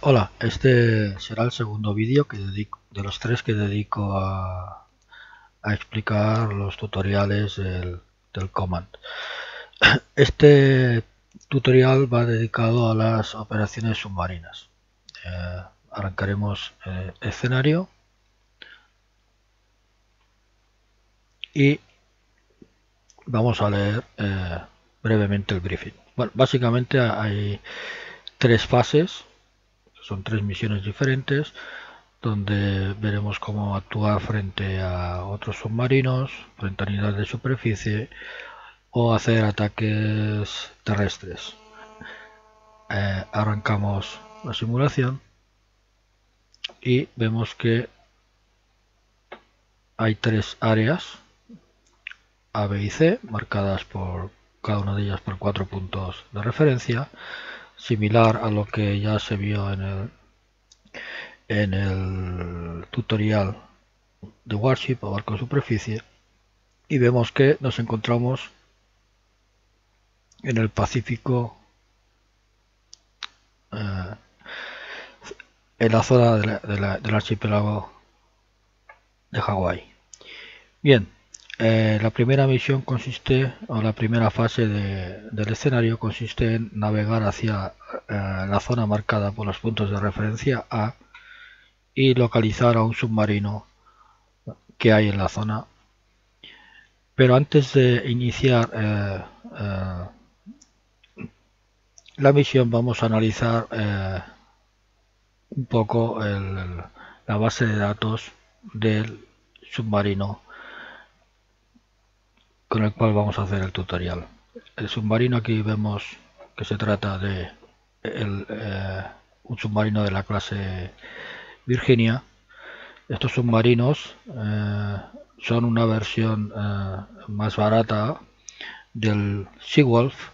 Hola, este será el segundo vídeo de los tres que dedico a explicar los tutoriales del Command. Este tutorial va dedicado a las operaciones submarinas. Arrancaremos escenario y vamos a leer brevemente el briefing. Bueno, básicamente hay tres fases, son tres misiones diferentes, donde veremos cómo actuar frente a otros submarinos, frente a unidades de superficie o hacer ataques terrestres. Arrancamos la simulación y vemos que hay tres áreas A, B y C, marcadas por cada una de ellas por 4 puntos de referencia, similar a lo que ya se vio en el tutorial de Warship o barco de superficie. Y vemos que nos encontramos en el Pacífico, en la zona del archipiélago de Hawái. Bien, la primera misión consiste, o la primera fase del escenario consiste en navegar hacia la zona marcada por los puntos de referencia A y localizar a un submarino que hay en la zona. Pero antes de iniciar la misión vamos a analizar un poco la base de datos del submarino con el cual vamos a hacer el tutorial. El submarino, aquí vemos que se trata de un submarino de la clase Virginia. Estos submarinos son una versión más barata del Seawolf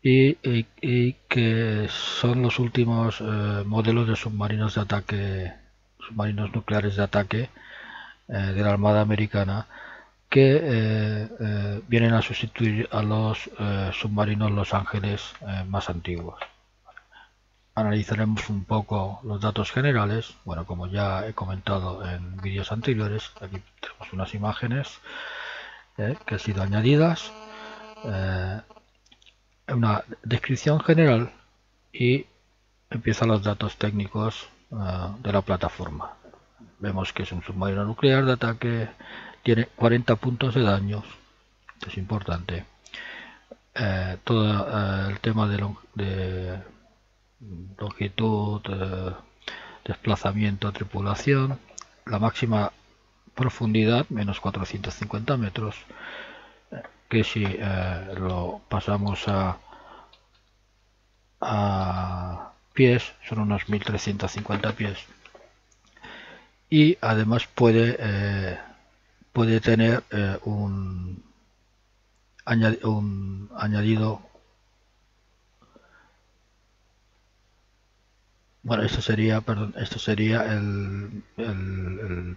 y que son los últimos modelos de submarinos de ataque, submarinos nucleares de ataque de la Armada Americana, que vienen a sustituir a los submarinos Los Ángeles más antiguos. Analizaremos un poco los datos generales. Bueno, como ya he comentado en vídeos anteriores, aquí tenemos unas imágenes que han sido añadidas, una descripción general y empiezan los datos técnicos de la plataforma. Vemos que es un submarino nuclear de ataque, tiene 40 puntos de daño, es importante. Todo el tema de longitud, desplazamiento, tripulación, la máxima profundidad, menos 450 metros, que si lo pasamos a pies, son unos 1350 pies. Y además puede tener un añadido. Bueno, esto sería el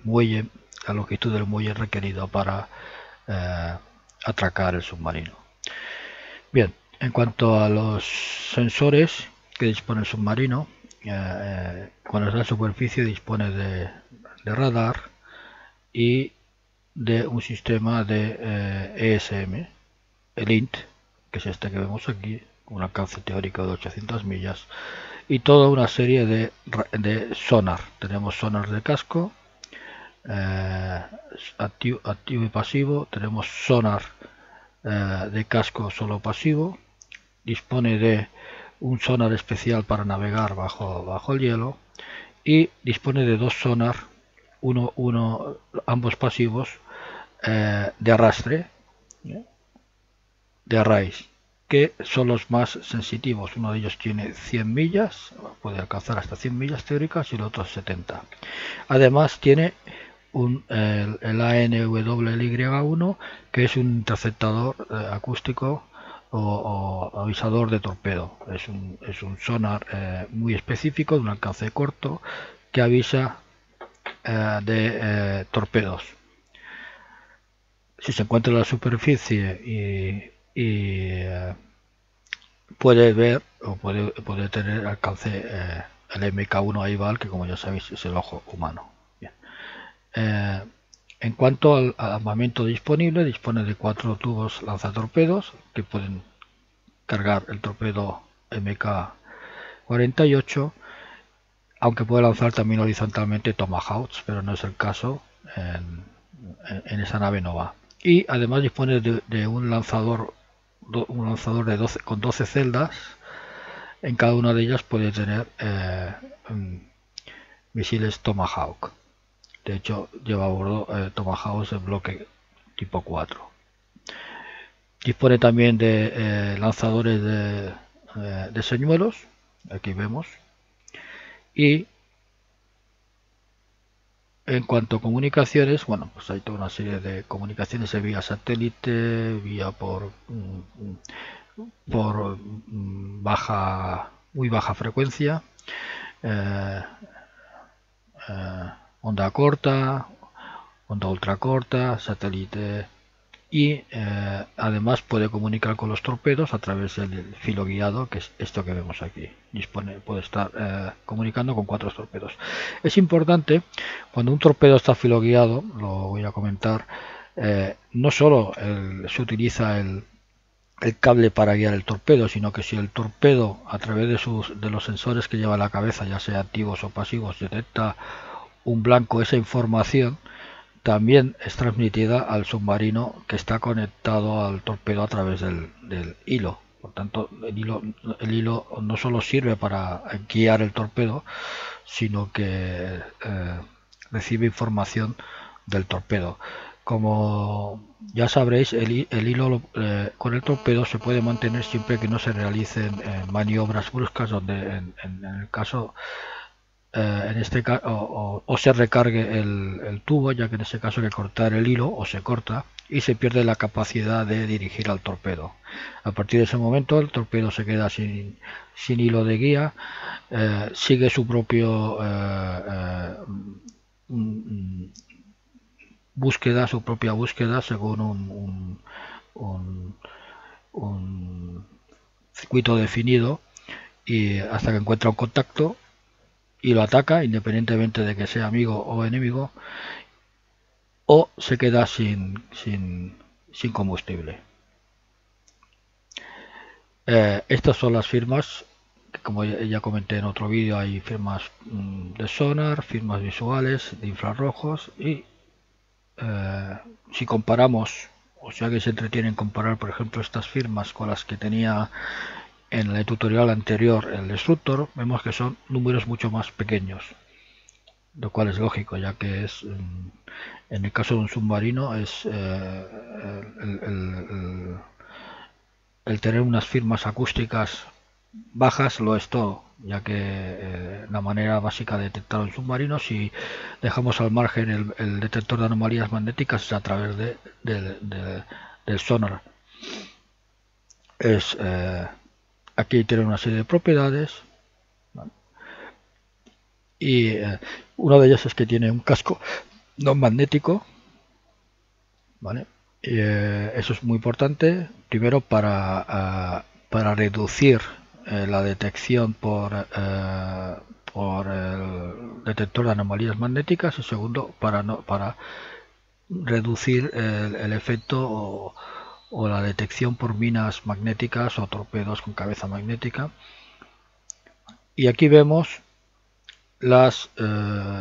muelle, la longitud del muelle requerido para atracar el submarino. Bien, en cuanto a los sensores que dispone el submarino, cuando está en superficie dispone de radar y de un sistema de ESM, el INT, que es este que vemos aquí, un alcance teórico de 800 millas, y toda una serie de sonar. Tenemos sonar de casco, activo y pasivo, tenemos sonar de casco solo pasivo, dispone de un sonar especial para navegar bajo el hielo y dispone de dos sonar, ambos pasivos, de arrastre, de arrays, que son los más sensitivos. Uno de ellos tiene 100 millas, puede alcanzar hasta 100 millas teóricas, y el otro 70. Además tiene el ANWY1, que es un interceptador acústico o avisador de torpedo. Es un sonar muy específico, de un alcance corto, que avisa de torpedos. Si se encuentra en la superficie y puede ver o puede tener alcance el MK1 Aibal, que como ya sabéis es el ojo humano. Bien. En cuanto al armamento disponible, dispone de 4 tubos lanzatorpedos que pueden cargar el torpedo MK-48, aunque puede lanzar también horizontalmente Tomahawks, pero no es el caso, en esa nave no va. Y además dispone de un lanzador con 12 celdas. En cada una de ellas puede tener misiles Tomahawk. De hecho, lleva a bordo Tomahawks de bloque tipo 4. Dispone también de lanzadores de señuelos, aquí vemos. Y en cuanto a comunicaciones, bueno, pues hay toda una serie de comunicaciones de vía satélite, vía por muy baja frecuencia, onda corta, onda ultracorta, satélite, y además puede comunicar con los torpedos a través del filo guiado, que es esto que vemos aquí. Puede estar comunicando con 4 torpedos. Es importante, cuando un torpedo está filo guiado, lo voy a comentar, no solo se utiliza el cable para guiar el torpedo, sino que si el torpedo, a través de los sensores que lleva la cabeza, ya sea activos o pasivos, detecta un blanco, esa información también es transmitida al submarino que está conectado al torpedo a través del hilo. Por tanto, el hilo no solo sirve para guiar el torpedo, sino que recibe información del torpedo. Como ya sabréis, el hilo con el torpedo se puede mantener siempre que no se realicen maniobras bruscas, donde en el caso en este caso o se recargue el tubo, ya que en este caso hay que cortar el hilo, o se corta y se pierde la capacidad de dirigir al torpedo. A partir de ese momento el torpedo se queda sin hilo de guía, sigue su propio su propia búsqueda según un circuito definido, y hasta que encuentra un contacto y lo ataca, independientemente de que sea amigo o enemigo, o se queda sin combustible. Estas son las firmas, que como ya comenté en otro vídeo, hay firmas de sonar, firmas visuales, de infrarrojos, y si comparamos, o si alguien se entretiene en comparar, por ejemplo, estas firmas con las que tenía en el tutorial anterior el Destructor, vemos que son números mucho más pequeños, lo cual es lógico, ya que es en el caso de un submarino es el tener unas firmas acústicas bajas lo es todo, ya que la manera básica de detectar un submarino, si dejamos al margen el detector de anomalías magnéticas, es a través del sonar. Aquí tiene una serie de propiedades, ¿vale? Y una de ellas es que tiene un casco no magnético, ¿vale? Eso es muy importante, primero para reducir la detección por el detector de anomalías magnéticas, y segundo para reducir el efecto o la detección por minas magnéticas o torpedos con cabeza magnética. Y aquí vemos las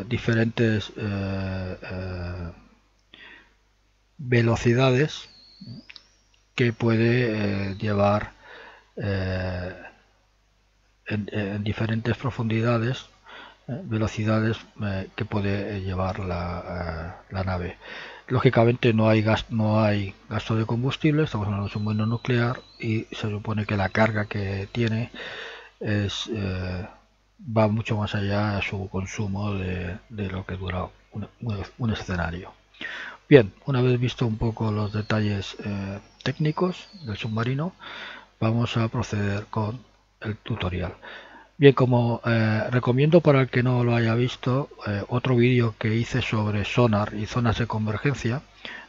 diferentes velocidades que puede llevar en diferentes profundidades, velocidades que puede llevar la nave. Lógicamente no hay gasto de combustible, estamos hablando de un submarino nuclear, y se supone que la carga que tiene va mucho más allá de su consumo de lo que dura un escenario. Bien, una vez visto un poco los detalles técnicos del submarino, vamos a proceder con el tutorial. Bien, como recomiendo para el que no lo haya visto, otro vídeo que hice sobre sonar y zonas de convergencia.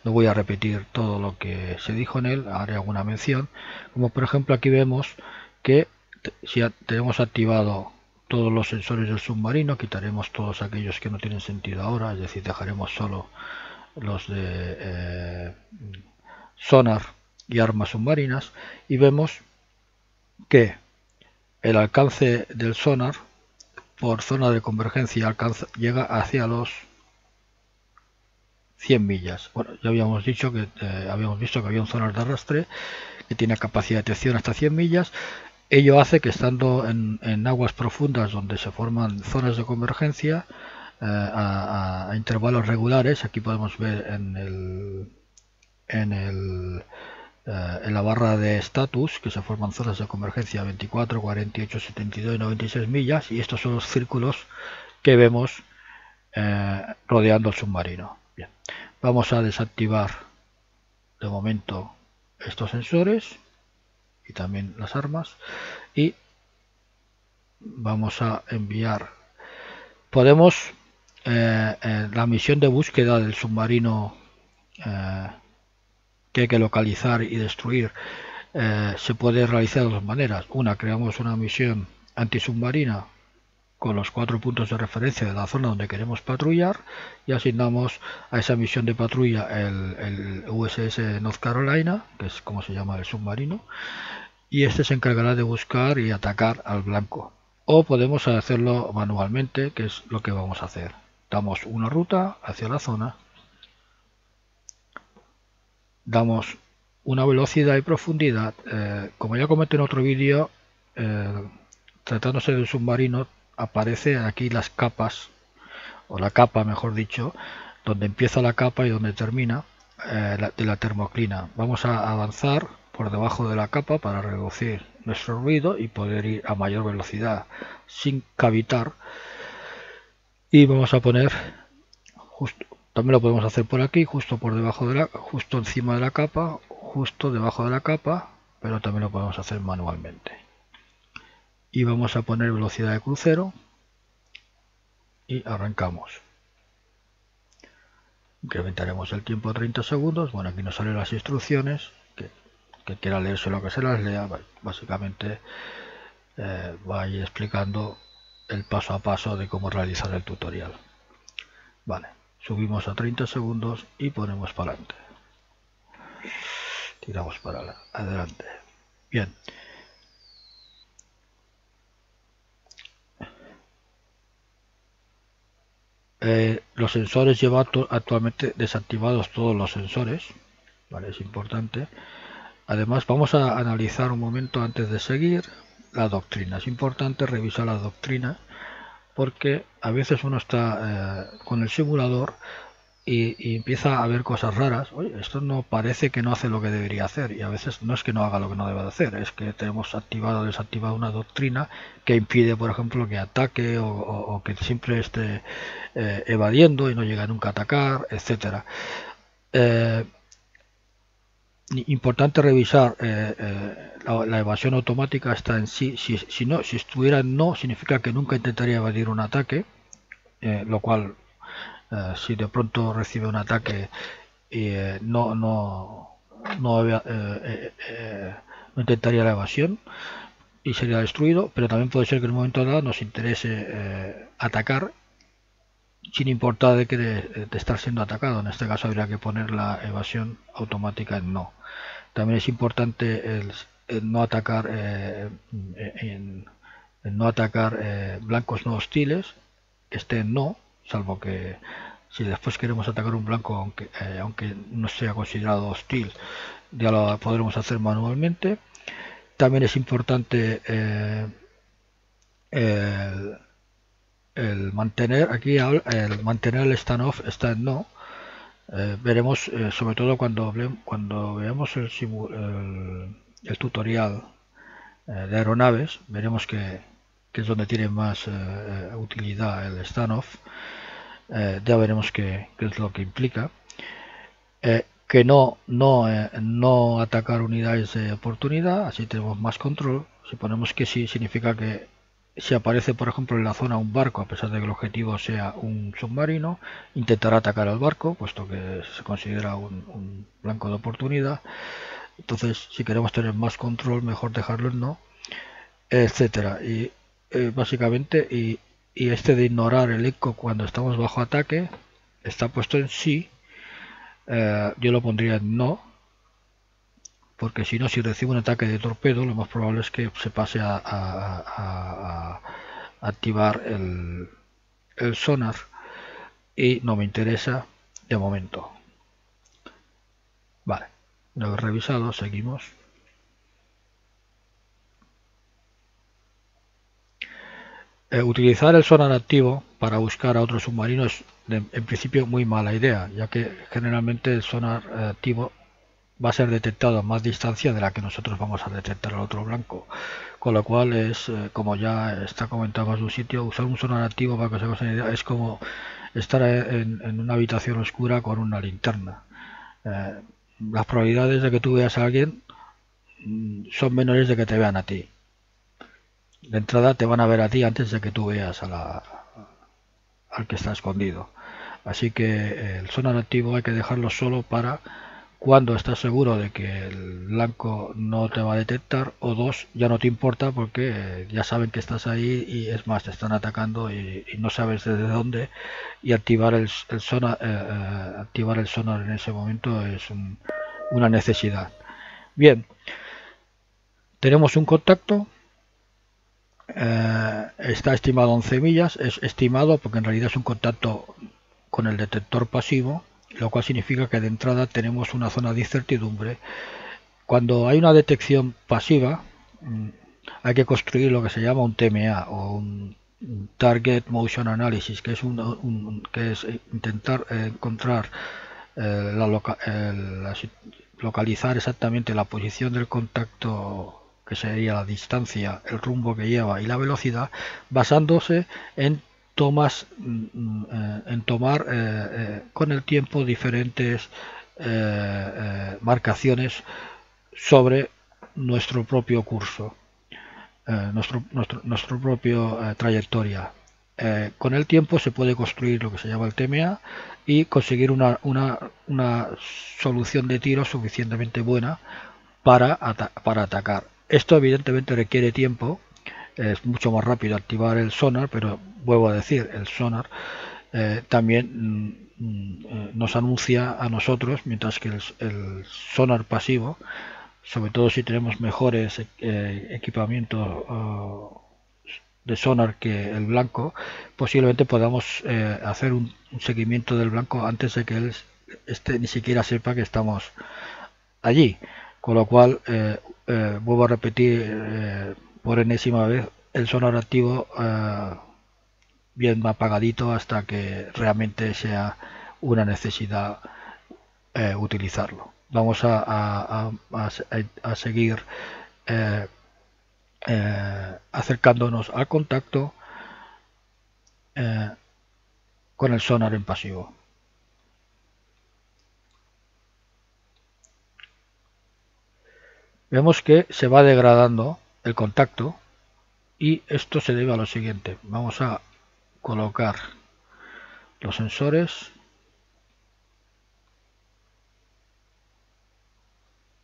No voy a repetir todo lo que se dijo en él, haré alguna mención, como por ejemplo aquí vemos que si tenemos activado todos los sensores del submarino, quitaremos todos aquellos que no tienen sentido ahora, es decir, dejaremos solo los de sonar y armas submarinas, y vemos que el alcance del sonar por zona de convergencia llega hacia los 100 millas. Bueno, ya habíamos dicho que habíamos visto que había un sonar de arrastre que tiene capacidad de detección hasta 100 millas. Ello hace que estando en aguas profundas donde se forman zonas de convergencia a intervalos regulares, aquí podemos ver en la barra de estatus que se forman zonas de convergencia 24, 48, 72 y 96 millas, y estos son los círculos que vemos rodeando el submarino. Bien, vamos a desactivar de momento estos sensores y también las armas, y vamos a enviar, podemos la misión de búsqueda del submarino que hay que localizar y destruir se puede realizar de dos maneras. Una, creamos una misión antisubmarina con los 4 puntos de referencia de la zona donde queremos patrullar y asignamos a esa misión de patrulla el USS North Carolina, que es como se llama el submarino, y este se encargará de buscar y atacar al blanco. O podemos hacerlo manualmente, que es lo que vamos a hacer. Damos una ruta hacia la zona, damos una velocidad y profundidad. Como ya comenté en otro vídeo, tratándose de un submarino, aparece aquí las capas, o la capa mejor dicho, donde empieza la capa y donde termina de la termoclina. Vamos a avanzar por debajo de la capa para reducir nuestro ruido y poder ir a mayor velocidad sin cavitar, y vamos a poner justo, también lo podemos hacer por aquí, justo por debajo de justo encima de la capa, justo debajo de la capa, pero también lo podemos hacer manualmente. Y vamos a poner velocidad de crucero y arrancamos. Incrementaremos el tiempo a 30 segundos. Bueno, aquí nos salen las instrucciones, que quiera leerse lo que se las lea. Básicamente va a ir explicando el paso a paso de cómo realizar el tutorial. Vale, subimos a 30 segundos y ponemos para adelante. Tiramos para adelante. Bien. Los sensores llevan actualmente desactivados todos los sensores, ¿vale? Es importante. Además, vamos a analizar un momento antes de seguir la doctrina. Es importante revisar la doctrina porque a veces uno está con el simulador y empieza a ver cosas raras. Oye, esto no parece que no hace lo que debería hacer, y a veces no es que no haga lo que no debe de hacer, es que tenemos activado o desactivado una doctrina que impide, por ejemplo, que ataque o que siempre esté evadiendo y no llega nunca a atacar, etcétera. Importante revisar la evasión automática está en sí. Si estuviera en no, significa que nunca intentaría evadir un ataque, lo cual si de pronto recibe un ataque y no intentaría la evasión y sería destruido, pero también puede ser que en un momento dado nos interese atacar sin importar de estar siendo atacado. En este caso habría que poner la evasión automática en no. También es importante el no atacar blancos no hostiles, que esté en no, salvo que si después queremos atacar un blanco aunque no sea considerado hostil, ya lo podremos hacer manualmente. También es importante el mantener mantener el standoff está en no. Veremos sobre todo cuando veamos el tutorial de aeronaves, veremos que es donde tiene más utilidad el standoff. Ya veremos qué es lo que implica. Que no atacar unidades de oportunidad, así tenemos más control. Si ponemos que sí, significa que si aparece, por ejemplo, en la zona un barco, a pesar de que el objetivo sea un submarino, intentará atacar al barco, puesto que se considera un blanco de oportunidad. Entonces, si queremos tener más control, mejor dejarlo en no, etcétera. Y básicamente, y este de ignorar el eco cuando estamos bajo ataque está puesto en sí. Yo lo pondría en no, porque si no, si recibo un ataque de torpedo, lo más probable es que se pase a activar el sonar, y no me interesa de momento. Vale, lo he revisado, seguimos. Utilizar el sonar activo para buscar a otros submarinos es en principio muy mala idea, ya que generalmente el sonar activo va a ser detectado a más distancia de la que nosotros vamos a detectar al otro blanco, con lo cual es, como ya está comentado más de un sitio, usar un sonar activo, para que os hagáis una idea, es como estar en una habitación oscura con una linterna. Las probabilidades de que tú veas a alguien son menores de que te vean a ti. De entrada te van a ver a ti antes de que tú veas al que está escondido. Así que el sonar activo hay que dejarlo solo para cuando estás seguro de que el blanco no te va a detectar, o dos, ya no te importa porque ya saben que estás ahí, y es más, te están atacando y no sabes desde dónde, y activar el sonar, activar el sonar en ese momento es una necesidad. Bien, tenemos un contacto. Está estimado 11 millas, es estimado porque en realidad es un contacto con el detector pasivo, lo cual significa que de entrada tenemos una zona de incertidumbre. Cuando hay una detección pasiva, hay que construir lo que se llama un TMA, o un Target Motion Analysis, que es, que es intentar encontrar, localizar exactamente la posición del contacto, que sería la distancia, el rumbo que lleva y la velocidad, basándose en tomar con el tiempo diferentes marcaciones sobre nuestro propio curso, nuestro propio trayectoria. Con el tiempo se puede construir lo que se llama el TMA y conseguir una solución de tiro suficientemente buena para atacar. Esto evidentemente requiere tiempo. Es mucho más rápido activar el sonar, pero vuelvo a decir, el sonar también nos anuncia a nosotros, mientras que el sonar pasivo, sobre todo si tenemos mejores equipamientos de sonar que el blanco, posiblemente podamos hacer un seguimiento del blanco antes de que él ni siquiera sepa que estamos allí, con lo cual vuelvo a repetir por enésima vez, el sonar activo bien apagadito hasta que realmente sea una necesidad utilizarlo. Vamos a seguir acercándonos al contacto con el sonar en pasivo. Vemos que se va degradando el contacto, y esto se debe a lo siguiente. Vamos a colocar los sensores,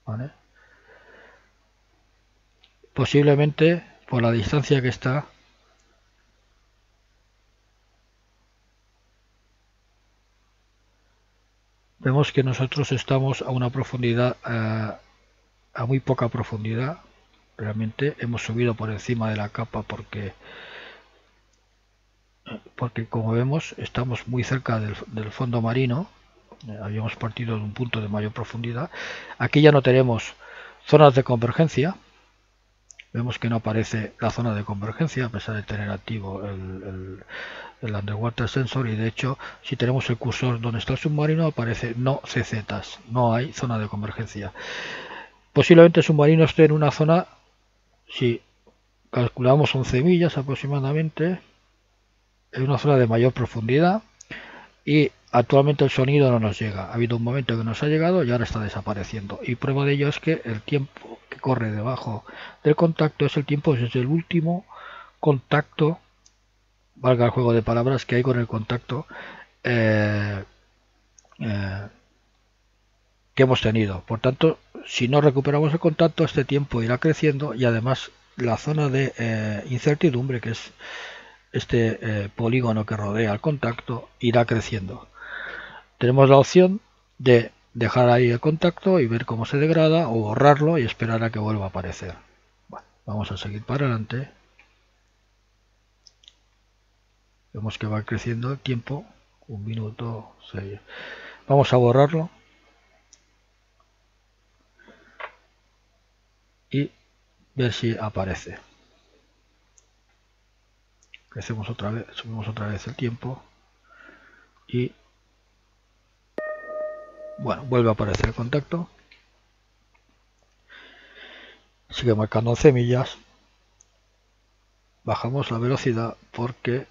¿vale? Posiblemente por la distancia que está, vemos que nosotros estamos a una profundidad, a muy poca profundidad. Realmente hemos subido por encima de la capa porque como vemos estamos muy cerca del fondo marino. Habíamos partido de un punto de mayor profundidad. Aquí ya no tenemos zonas de convergencia. Vemos que no aparece la zona de convergencia a pesar de tener activo el Underwater Sensor, y de hecho si tenemos el cursor donde está el submarino aparece no CZ, no hay zona de convergencia. Posiblemente el submarino esté en una zona, si calculamos 11 millas aproximadamente, en una zona de mayor profundidad, y actualmente el sonido no nos llega. Ha habido un momento que nos ha llegado y ahora está desapareciendo, y prueba de ello es que el tiempo que corre debajo del contacto es el tiempo desde el último contacto, valga el juego de palabras, que hay con el contacto que hemos tenido. Por tanto, si no recuperamos el contacto, este tiempo irá creciendo, y además la zona de incertidumbre, que es este polígono que rodea el contacto, irá creciendo. Tenemos la opción de dejar ahí el contacto y ver cómo se degrada, o borrarlo y esperar a que vuelva a aparecer. Bueno, vamos a seguir para adelante. Vemos que va creciendo el tiempo, 1 minuto, 6. Vamos a borrarlo y ver si aparece. Crecemos otra vez, subimos otra vez el tiempo y bueno, vuelve a aparecer el contacto. Sigue marcando 11 millas. Bajamos la velocidad porque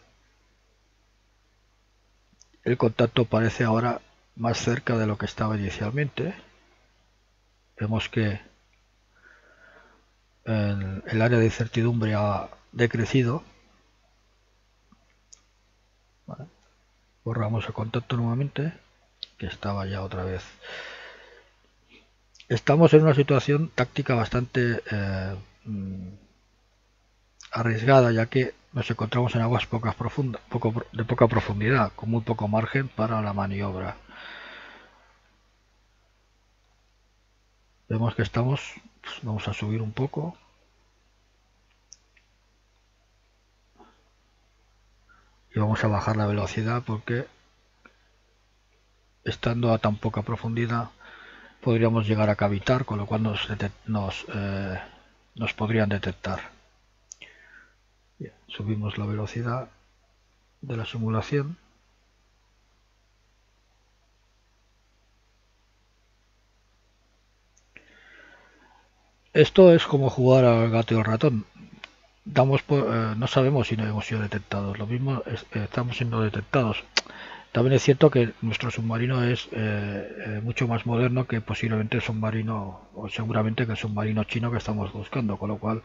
el contacto parece ahora más cerca de lo que estaba inicialmente. Vemos que el área de incertidumbre ha decrecido. Vale. Borramos el contacto nuevamente, que estaba ya otra vez. Estamos en una situación táctica bastante arriesgada, ya que nos encontramos en aguas de poca profundidad, con muy poco margen para la maniobra. Vemos que estamos, pues vamos a subir un poco. Y vamos a bajar la velocidad porque estando a tan poca profundidad podríamos llegar a cavitar, con lo cual nos podrían detectar. Bien, subimos la velocidad de la simulación. Esto es como jugar al gato y al ratón. No sabemos si no hemos sido detectados. Lo mismo estamos siendo detectados. También es cierto que nuestro submarino es mucho más moderno que posiblemente el submarino, o seguramente que el submarino chino que estamos buscando, con lo cual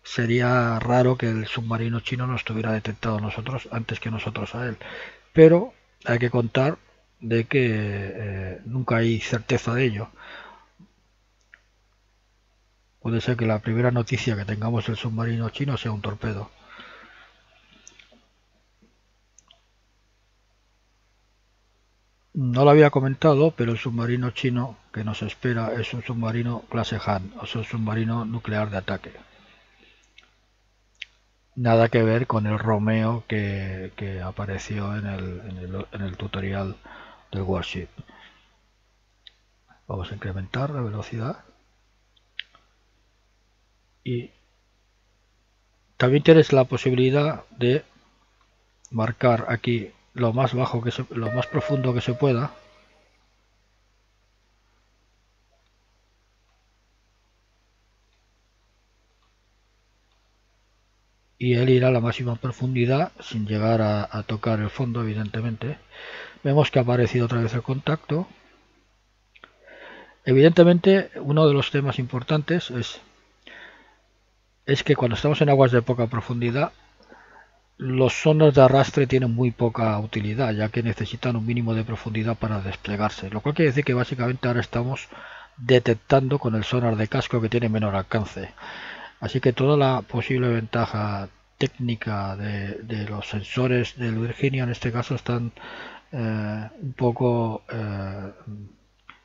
sería raro que el submarino chino nos tuviera detectado nosotros antes que nosotros a él. Pero hay que contar de que nunca hay certeza de ello. Puede ser que la primera noticia que tengamos del submarino chino sea un torpedo. No lo había comentado, pero el submarino chino que nos espera es un submarino clase Han, o sea, un submarino nuclear de ataque. Nada que ver con el Romeo que apareció en el tutorial del Warship. Vamos a incrementar la velocidad. Y también tienes la posibilidad de marcar aquí lo más bajo lo más profundo que se pueda. Y él irá a la máxima profundidad sin llegar a tocar el fondo, evidentemente. Vemos que ha aparecido otra vez el contacto. Evidentemente, uno de los temas importantes es que cuando estamos en aguas de poca profundidad, los sonos de arrastre tienen muy poca utilidad, ya que necesitan un mínimo de profundidad para desplegarse, lo cual quiere decir que básicamente ahora estamos detectando con el sonar de casco que tiene menor alcance. Así que toda la posible ventaja técnica de los sensores del Virginia en este caso están un poco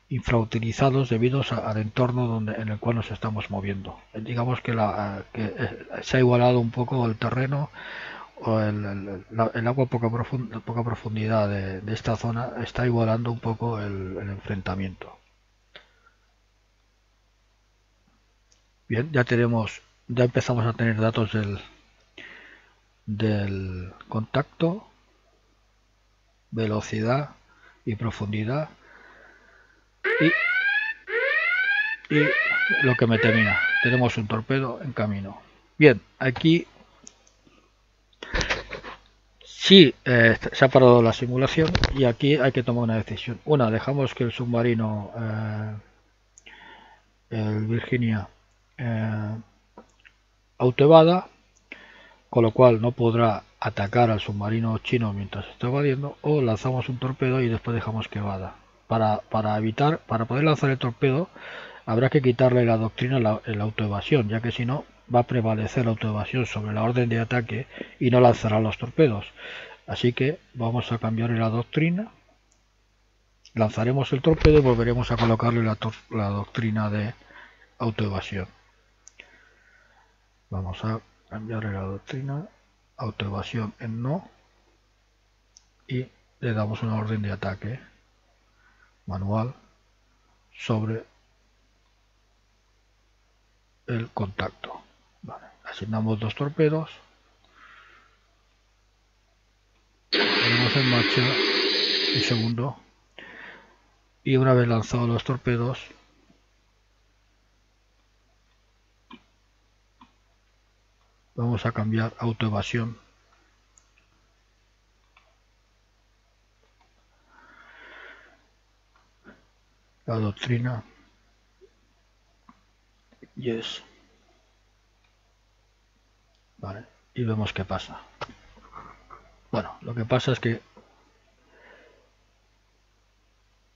infrautilizados debido al entorno en el cual nos estamos moviendo. Digamos que se ha igualado un poco el terreno, o el agua a poca profundidad de esta zona está igualando un poco el enfrentamiento. Bien, ya empezamos a tener datos del contacto, velocidad y profundidad y lo que me termina. Tenemos un torpedo en camino. Bien, aquí sí se ha parado la simulación y aquí hay que tomar una decisión. Una, dejamos que el submarino, el Virginia, autoevada, con lo cual no podrá atacar al submarino chino mientras está evadiendo, o lanzamos un torpedo y después dejamos que evada. Para poder lanzar el torpedo habrá que quitarle la doctrina, la autoevasión, ya que si no va a prevalecer la autoevasión sobre la orden de ataque y no lanzará los torpedos. Así que vamos a cambiar la doctrina, lanzaremos el torpedo y volveremos a colocarle la doctrina de autoevasión. Vamos a cambiarle la doctrina, autoevasión en no, y le damos una orden de ataque manual sobre el contacto. Vale. Asignamos 2 torpedos, ponemos en marcha un segundo, y una vez lanzados los torpedos vamos a cambiar autoevasión la doctrina yes. Vale, y vemos qué pasa. Bueno, lo que pasa es que,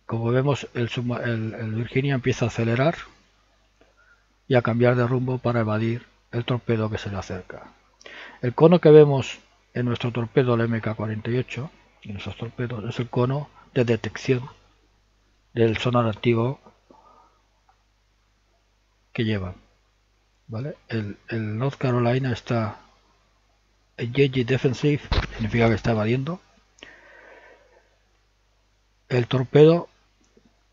como vemos, el Virginia empieza a acelerar y a cambiar de rumbo para evadir el torpedo que se le acerca. El cono que vemos en nuestro torpedo, el MK-48, en nuestros torpedos, es el cono de detección del sonar activo que llevan. ¿Vale? El North Carolina está engaging defensive, significa que está evadiendo. El torpedo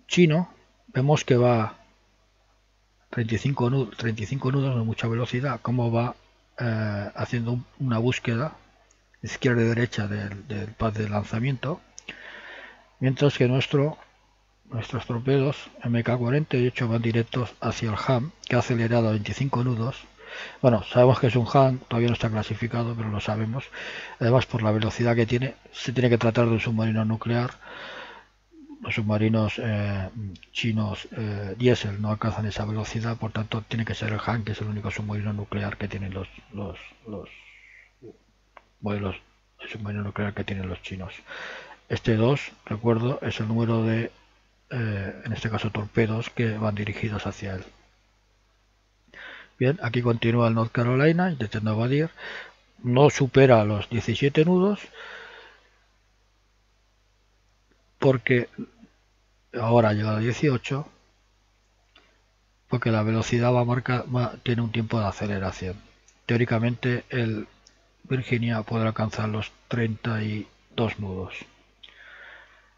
chino vemos que va 35 nudos de mucha velocidad, como va haciendo una búsqueda izquierda y derecha del pad de lanzamiento, mientras que nuestros torpedos MK-48 van directos hacia el HAM, que ha acelerado a 25 nudos. Bueno, sabemos que es un HAM, todavía no está clasificado, pero lo sabemos. Además, por la velocidad que tiene, se tiene que tratar de un submarino nuclear. Los submarinos chinos diésel no alcanzan esa velocidad, por tanto tiene que ser el Han, que es el único submarino nuclear que tienen los modelos de submarino nuclear que tienen los chinos. Este 2, recuerdo, es el número de, en este caso, torpedos que van dirigidos hacia él. Bien, aquí continúa el North Carolina intentando evadir, no supera los 17 nudos, porque ahora ha llegado a 18, porque la velocidad tiene un tiempo de aceleración. Teóricamente el Virginia podrá alcanzar los 32 nudos,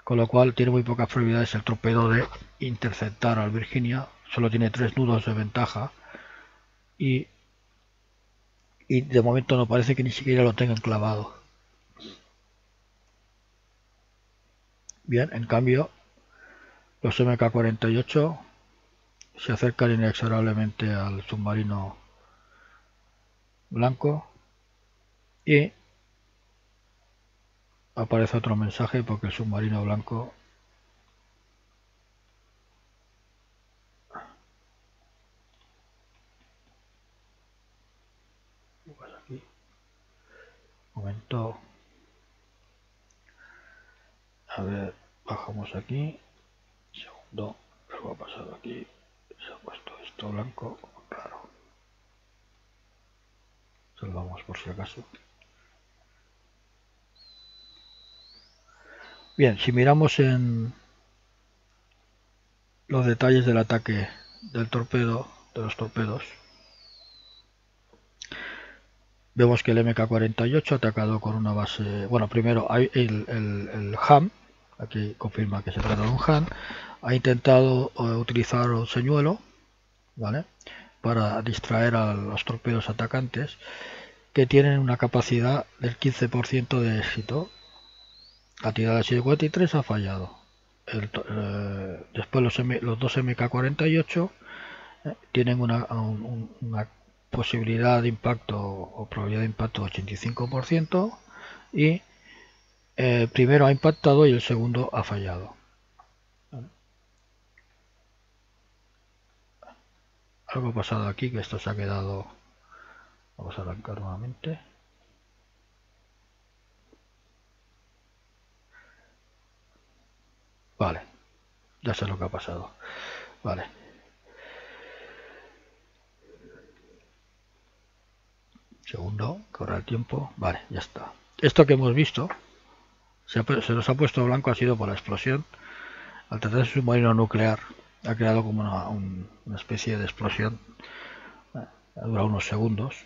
con lo cual tiene muy pocas probabilidades el torpedo de interceptar al Virginia. Solo tiene 3 nudos de ventaja y de momento no parece que ni siquiera lo tengan clavado. Bien, en cambio los MK-48 se acercan inexorablemente al submarino blanco y aparece otro mensaje porque el submarino blanco aquí, momento, a ver, bajamos aquí, segundo, algo ha pasado aquí, se ha puesto esto blanco, claro, salvamos por si acaso. Bien, si miramos en los detalles del ataque del torpedo, de los torpedos, vemos que el MK-48 ha atacado con una base, bueno, primero hay el HAM, aquí confirma que se trata de un HAM, ha intentado utilizar un señuelo, ¿vale?, para distraer a los torpedos atacantes, que tienen una capacidad del 15% de éxito. La tirada de 743 ha fallado. Después los dos MK-48 tienen una posibilidad de impacto o probabilidad de impacto de 85%, y el primero ha impactado y el segundo ha fallado. Algo ha pasado aquí, que esto se ha quedado. Vamos a arrancar nuevamente. Vale, ya sé lo que ha pasado. Vale. Segundo, corre el tiempo. Vale, ya está. Esto que hemos visto se nos ha puesto blanco, ha sido por la explosión. Al tratarse de un submarino nuclear, ha creado como una especie de explosión. Ha durado unos segundos.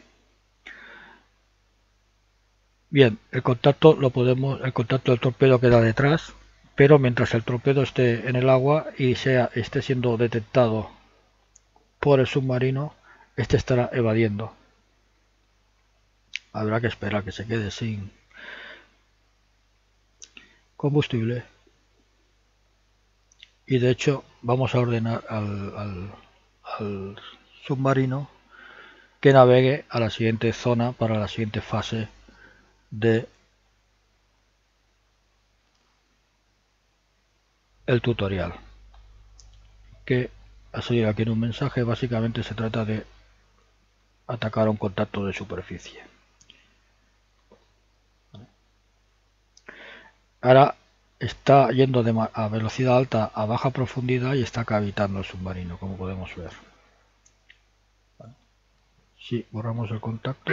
Bien, el contacto el contacto del torpedo queda detrás, pero mientras el torpedo esté en el agua y esté siendo detectado por el submarino, este estará evadiendo. Habrá que esperar que se quede sin combustible. Y de hecho vamos a ordenar al submarino que navegue a la siguiente zona para la siguiente fase de el tutorial, que ha salido aquí en un mensaje. Básicamente se trata de atacar a un contacto de superficie. Ahora está yendo a velocidad alta a baja profundidad y está cavitando el submarino, como podemos ver. Si borramos el contacto,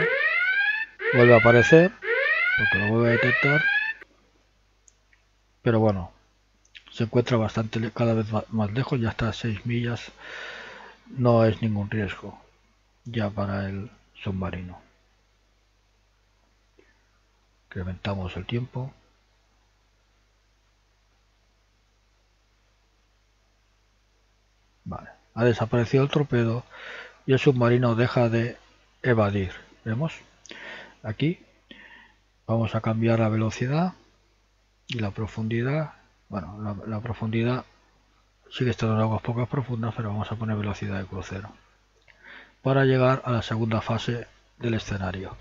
vuelve a aparecer porque lo vuelve a detectar, pero bueno, se encuentra cada vez más lejos, ya está a 6 millas, no es ningún riesgo ya para el submarino. Incrementamos el tiempo. Vale, ha desaparecido el torpedo y el submarino deja de evadir. ¿Vemos? Aquí vamos a cambiar la velocidad y la profundidad. Bueno, la profundidad sigue estando en aguas pocas profundas, pero vamos a poner velocidad de crucero para llegar a la segunda fase del escenario.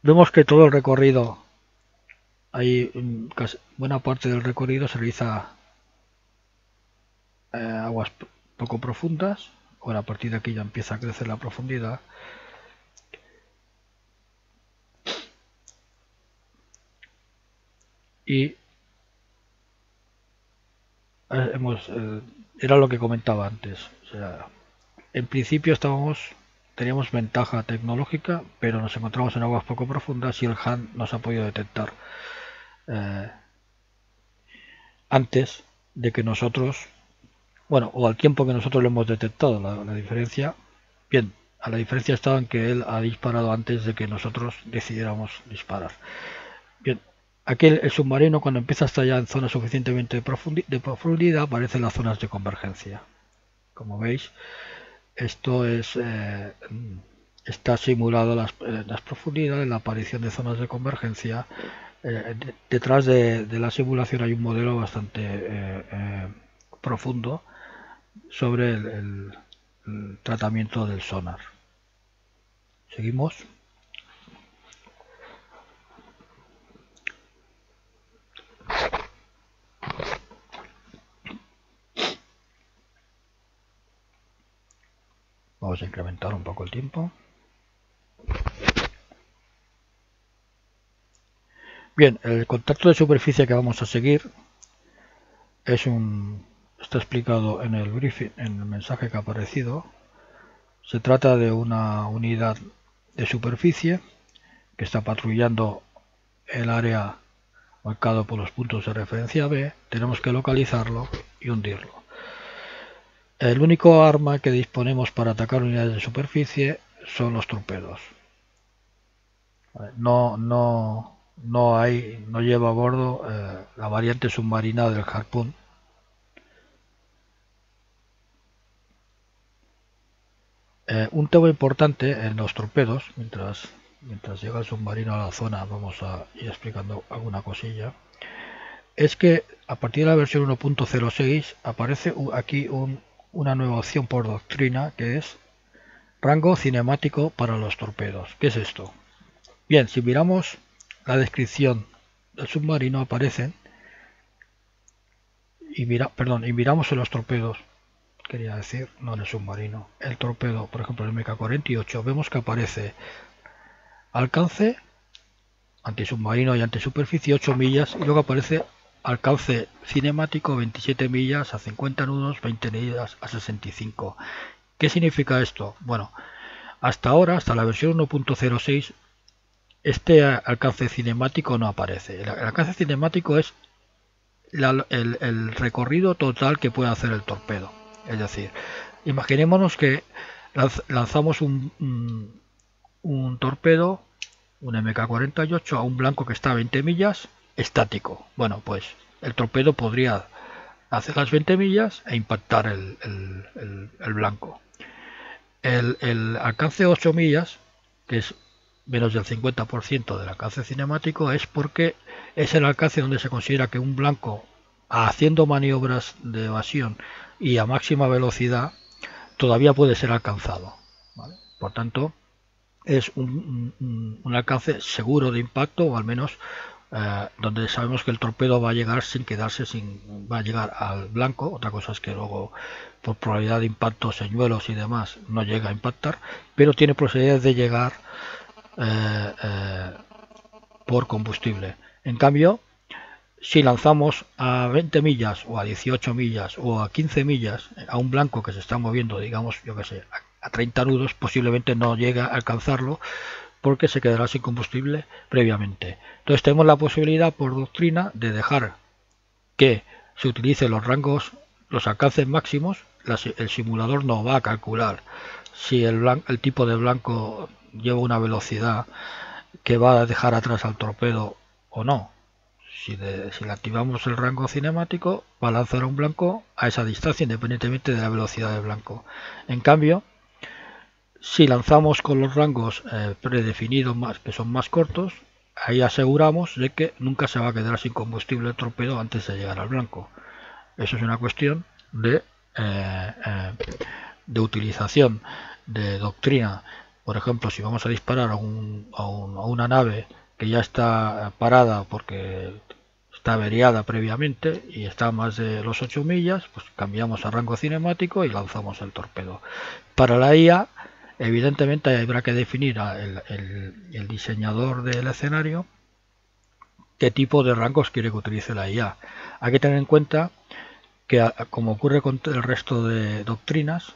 Vemos que todo el recorrido, buena parte del recorrido se realiza aguas poco profundas. Ahora a partir de aquí ya empieza a crecer la profundidad. Y era lo que comentaba antes. O sea, en principio teníamos ventaja tecnológica, pero nos encontramos en aguas poco profundas y el Han nos ha podido detectar antes de que nosotros, bueno, o al tiempo que nosotros lo hemos detectado. La diferencia, bien, la diferencia estaba en que él ha disparado antes de que nosotros decidiéramos disparar. Bien, aquí el submarino, cuando empieza a estar ya en zonas suficientemente de profundidad, aparecen las zonas de convergencia. Como veis, esto está simulado las profundidades, la aparición de zonas de convergencia. Detrás de la simulación hay un modelo bastante profundo sobre el tratamiento del sonar. Seguimos. Vamos a incrementar un poco el tiempo. Bien, el contacto de superficie que vamos a seguir está explicado en el briefing, en el mensaje que ha aparecido. Se trata de una unidad de superficie que está patrullando el área marcado por los puntos de referencia B. Tenemos que localizarlo y hundirlo. El único arma que disponemos para atacar unidades de superficie son los torpedos. No lleva a bordo la variante submarina del Harpoon. Un tema importante en los torpedos, mientras llega el submarino a la zona, vamos a ir explicando alguna cosilla, es que a partir de la versión 1.06 aparece aquí una nueva opción por doctrina, que es rango cinemático para los torpedos. ¿Qué es esto? Bien, si miramos la descripción del submarino, aparecen y miramos en los torpedos, quería decir, no en el submarino, el torpedo, por ejemplo el MK-48, vemos que aparece alcance antisubmarino y antisuperficie 8 millas y luego aparece alcance cinemático 27 millas a 50 nudos, 20 millas a 65. ¿Qué significa esto? Bueno, Hasta ahora, hasta la versión 1.06, este alcance cinemático no aparece. El alcance cinemático es el recorrido total que puede hacer el torpedo. Es decir, imaginémonos que lanzamos un torpedo, un MK-48, a un blanco que está a 20 millas, estático. Bueno, pues el torpedo podría hacer las 20 millas e impactar el blanco. El alcance 8 millas, que es menos del 50% del alcance cinemático, es porque es el alcance donde se considera que un blanco, haciendo maniobras de evasión y a máxima velocidad, todavía puede ser alcanzado, ¿vale? Por tanto, es un alcance seguro de impacto, o al menos donde sabemos que el torpedo va a llegar sin quedarse, va a llegar al blanco. Otra cosa es que luego, por probabilidad de impacto, señuelos y demás, no llega a impactar, pero tiene posibilidades de llegar por combustible. En cambio, si lanzamos a 20 millas o a 18 millas o a 15 millas a un blanco que se está moviendo, digamos, yo que sé, a 30 nudos, posiblemente no llega a alcanzarlo porque se quedará sin combustible previamente. Entonces tenemos la posibilidad por doctrina de dejar que se utilice los rangos, los alcances máximos. El simulador no va a calcular si el tipo de blanco lleva una velocidad que va a dejar atrás al torpedo o no. Si le activamos el rango cinemático, va a lanzar un blanco a esa distancia independientemente de la velocidad del blanco. En cambio, si lanzamos con los rangos predefinidos que son más cortos, ahí aseguramos de que nunca se va a quedar sin combustible el torpedo antes de llegar al blanco. Eso es una cuestión de utilización de doctrina. Por ejemplo, si vamos a disparar a una nave que ya está parada porque está averiada previamente y está a más de los 8 millas, pues cambiamos a rango cinemático y lanzamos el torpedo. Para la IA, evidentemente habrá que definir el diseñador del escenario qué tipo de rangos quiere que utilice la IA. Hay que tener en cuenta que, como ocurre con el resto de doctrinas,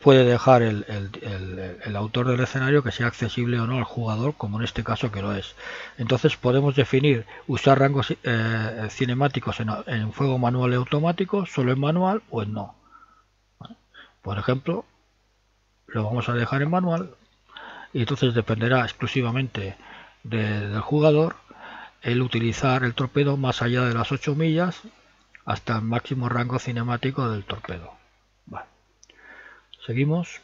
puede dejar el autor del escenario que sea accesible o no al jugador, como en este caso que lo es. Entonces podemos definir usar rangos cinemáticos en fuego manual y automático, solo en manual o en no. Por ejemplo, lo vamos a dejar en manual y entonces dependerá exclusivamente del jugador el utilizar el torpedo más allá de las 8 millas hasta el máximo rango cinemático del torpedo. Vale. Seguimos.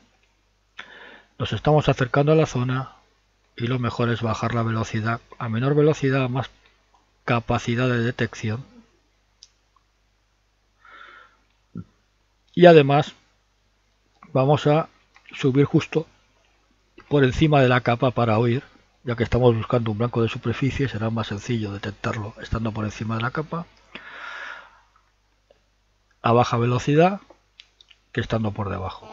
Nos estamos acercando a la zona y lo mejor es bajar la velocidad. A menor velocidad, más capacidad de detección. Y además vamos a subir justo por encima de la capa para oír, ya que estamos buscando un blanco de superficie, será más sencillo detectarlo estando por encima de la capa, a baja velocidad que estando por debajo,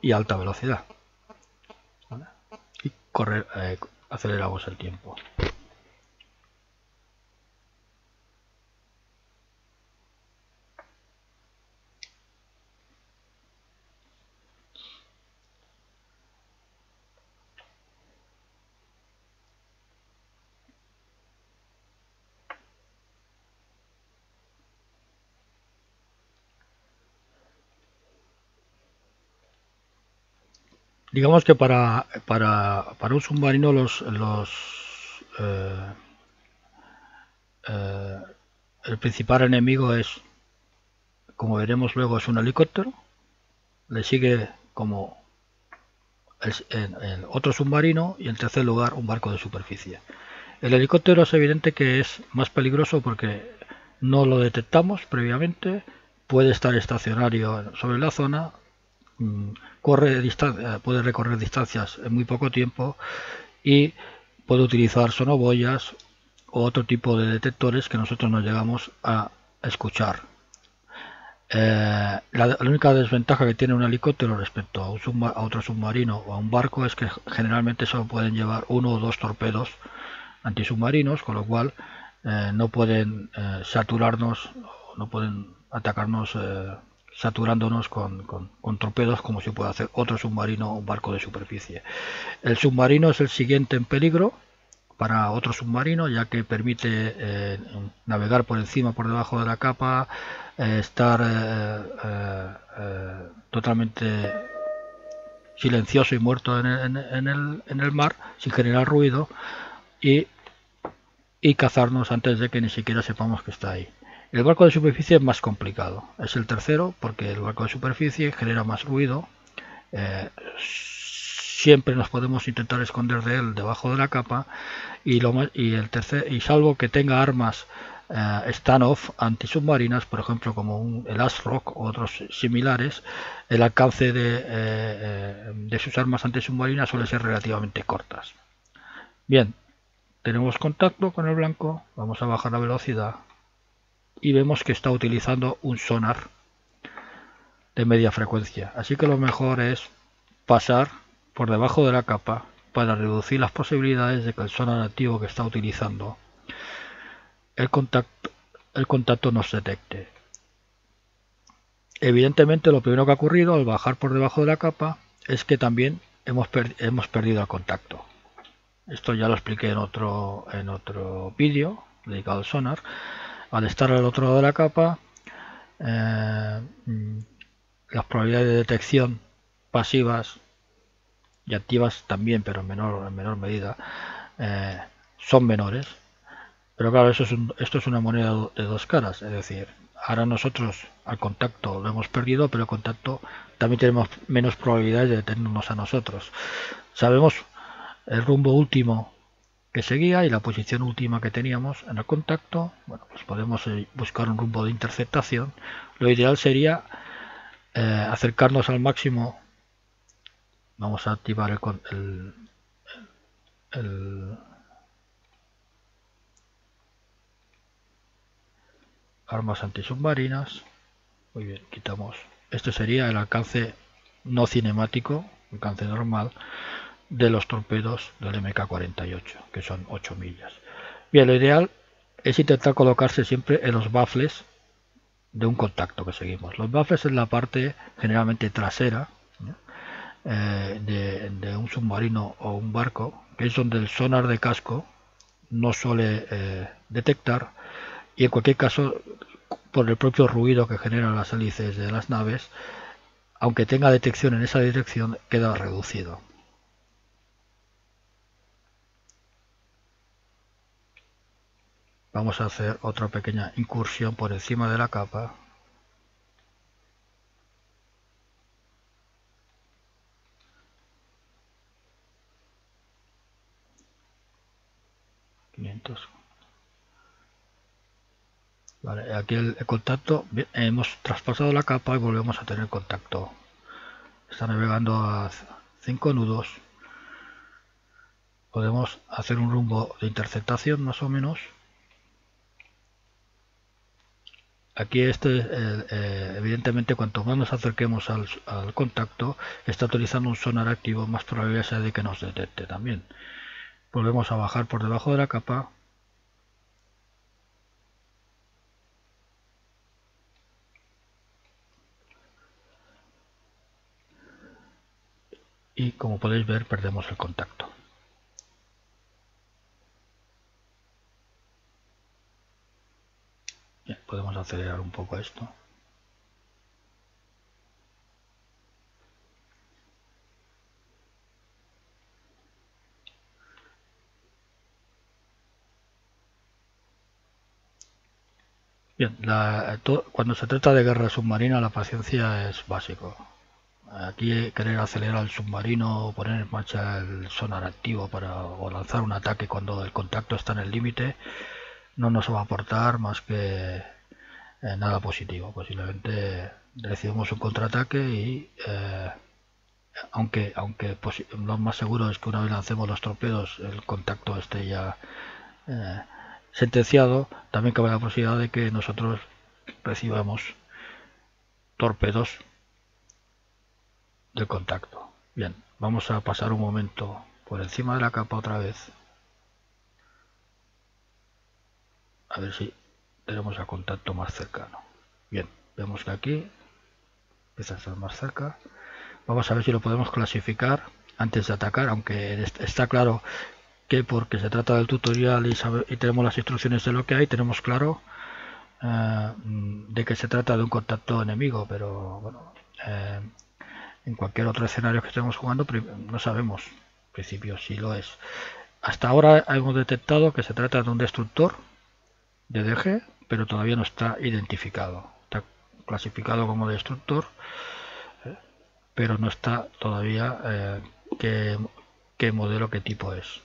y alta velocidad. ¿Vale? Y aceleramos el tiempo. Digamos que para un submarino el principal enemigo es, como veremos luego, es un helicóptero. Le sigue como el otro submarino y en tercer lugar un barco de superficie. El helicóptero es evidente que es más peligroso porque no lo detectamos previamente, puede estar estacionario sobre la zona, puede recorrer distancias en muy poco tiempo y puede utilizar sonoboyas o otro tipo de detectores que nosotros no llegamos a escuchar. La única desventaja que tiene un helicóptero respecto a otro submarino o a un barco es que generalmente solo pueden llevar uno o dos torpedos antisubmarinos, con lo cual no pueden saturarnos, no pueden atacarnos saturándonos con torpedos como si puede hacer otro submarino o un barco de superficie. El submarino es el siguiente en peligro para otro submarino, ya que permite navegar por encima, por debajo de la capa, estar totalmente silencioso y muerto en el mar sin generar ruido y cazarnos antes de que ni siquiera sepamos que está ahí. El barco de superficie es más complicado, es el tercero porque el barco de superficie genera más ruido, siempre nos podemos intentar esconder de él debajo de la capa y salvo que tenga armas stand-off antisubmarinas, por ejemplo como el ASROC o otros similares, el alcance de sus armas antisubmarinas suele ser relativamente cortas. Bien, tenemos contacto con el blanco, vamos a bajar la velocidad y vemos que está utilizando un sonar de media frecuencia, así que lo mejor es pasar por debajo de la capa para reducir las posibilidades de que el sonar activo que está utilizando el contacto nos detecte. Evidentemente lo primero que ha ocurrido al bajar por debajo de la capa es que también hemos perdido el contacto. Esto ya lo expliqué en otro vídeo dedicado al sonar. Al estar al otro lado de la capa, las probabilidades de detección pasivas y activas también, pero en menor medida, son menores. Pero claro, esto es una moneda de dos caras, es decir, ahora nosotros al contacto lo hemos perdido, pero el contacto también tenemos menos probabilidades de detenernos a nosotros. Sabemos el rumbo último que seguía y la posición última que teníamos en el contacto. Bueno, pues podemos buscar un rumbo de interceptación. Lo ideal sería acercarnos al máximo. Vamos a activar el armas antisubmarinas. Muy bien, quitamos. Este sería el alcance no cinemático, alcance normal de los torpedos del MK-48, que son 8 millas. Bien, lo ideal es intentar colocarse siempre en los baffles de un contacto que seguimos. Los baffles es la parte generalmente trasera, ¿no? de un submarino o un barco, que es donde el sonar de casco no suele detectar, y en cualquier caso por el propio ruido que generan las hélices de las naves, aunque tenga detección en esa dirección, queda reducido. Vamos a hacer otra pequeña incursión por encima de la capa. Vale, aquí el contacto, bien, hemos traspasado la capa y volvemos a tener contacto. Está navegando a 5 nudos. Podemos hacer un rumbo de interceptación más o menos. Aquí evidentemente cuanto más nos acerquemos al contacto, está utilizando un sonar activo, más probabilidad sea de que nos detecte también. Volvemos a bajar por debajo de la capa. Y como podéis ver, perdemos el contacto. Bien, podemos acelerar un poco esto. Bien, cuando se trata de guerra submarina la paciencia es básico. Aquí querer acelerar el submarino o poner en marcha el sonar activo o lanzar un ataque cuando el contacto está en el límite no nos va a aportar más que nada positivo. Posiblemente recibimos un contraataque y aunque lo más seguro es que una vez lancemos los torpedos el contacto esté ya sentenciado, también cabe la posibilidad de que nosotros recibamos torpedos del contacto. Bien, vamos a pasar un momento por encima de la capa otra vez, a ver si tenemos el contacto más cercano. Bien, vemos que aquí empieza a estar más cerca. Vamos a ver si lo podemos clasificar antes de atacar, aunque está claro que porque se trata del tutorial y tenemos las instrucciones de lo que hay, tenemos claro de que se trata de un contacto enemigo, pero bueno, en cualquier otro escenario que estemos jugando no sabemos en principio si lo es. Hasta ahora hemos detectado que se trata de un destructor de DG, pero todavía no está identificado. Está clasificado como destructor, pero no está todavía qué modelo, qué tipo es.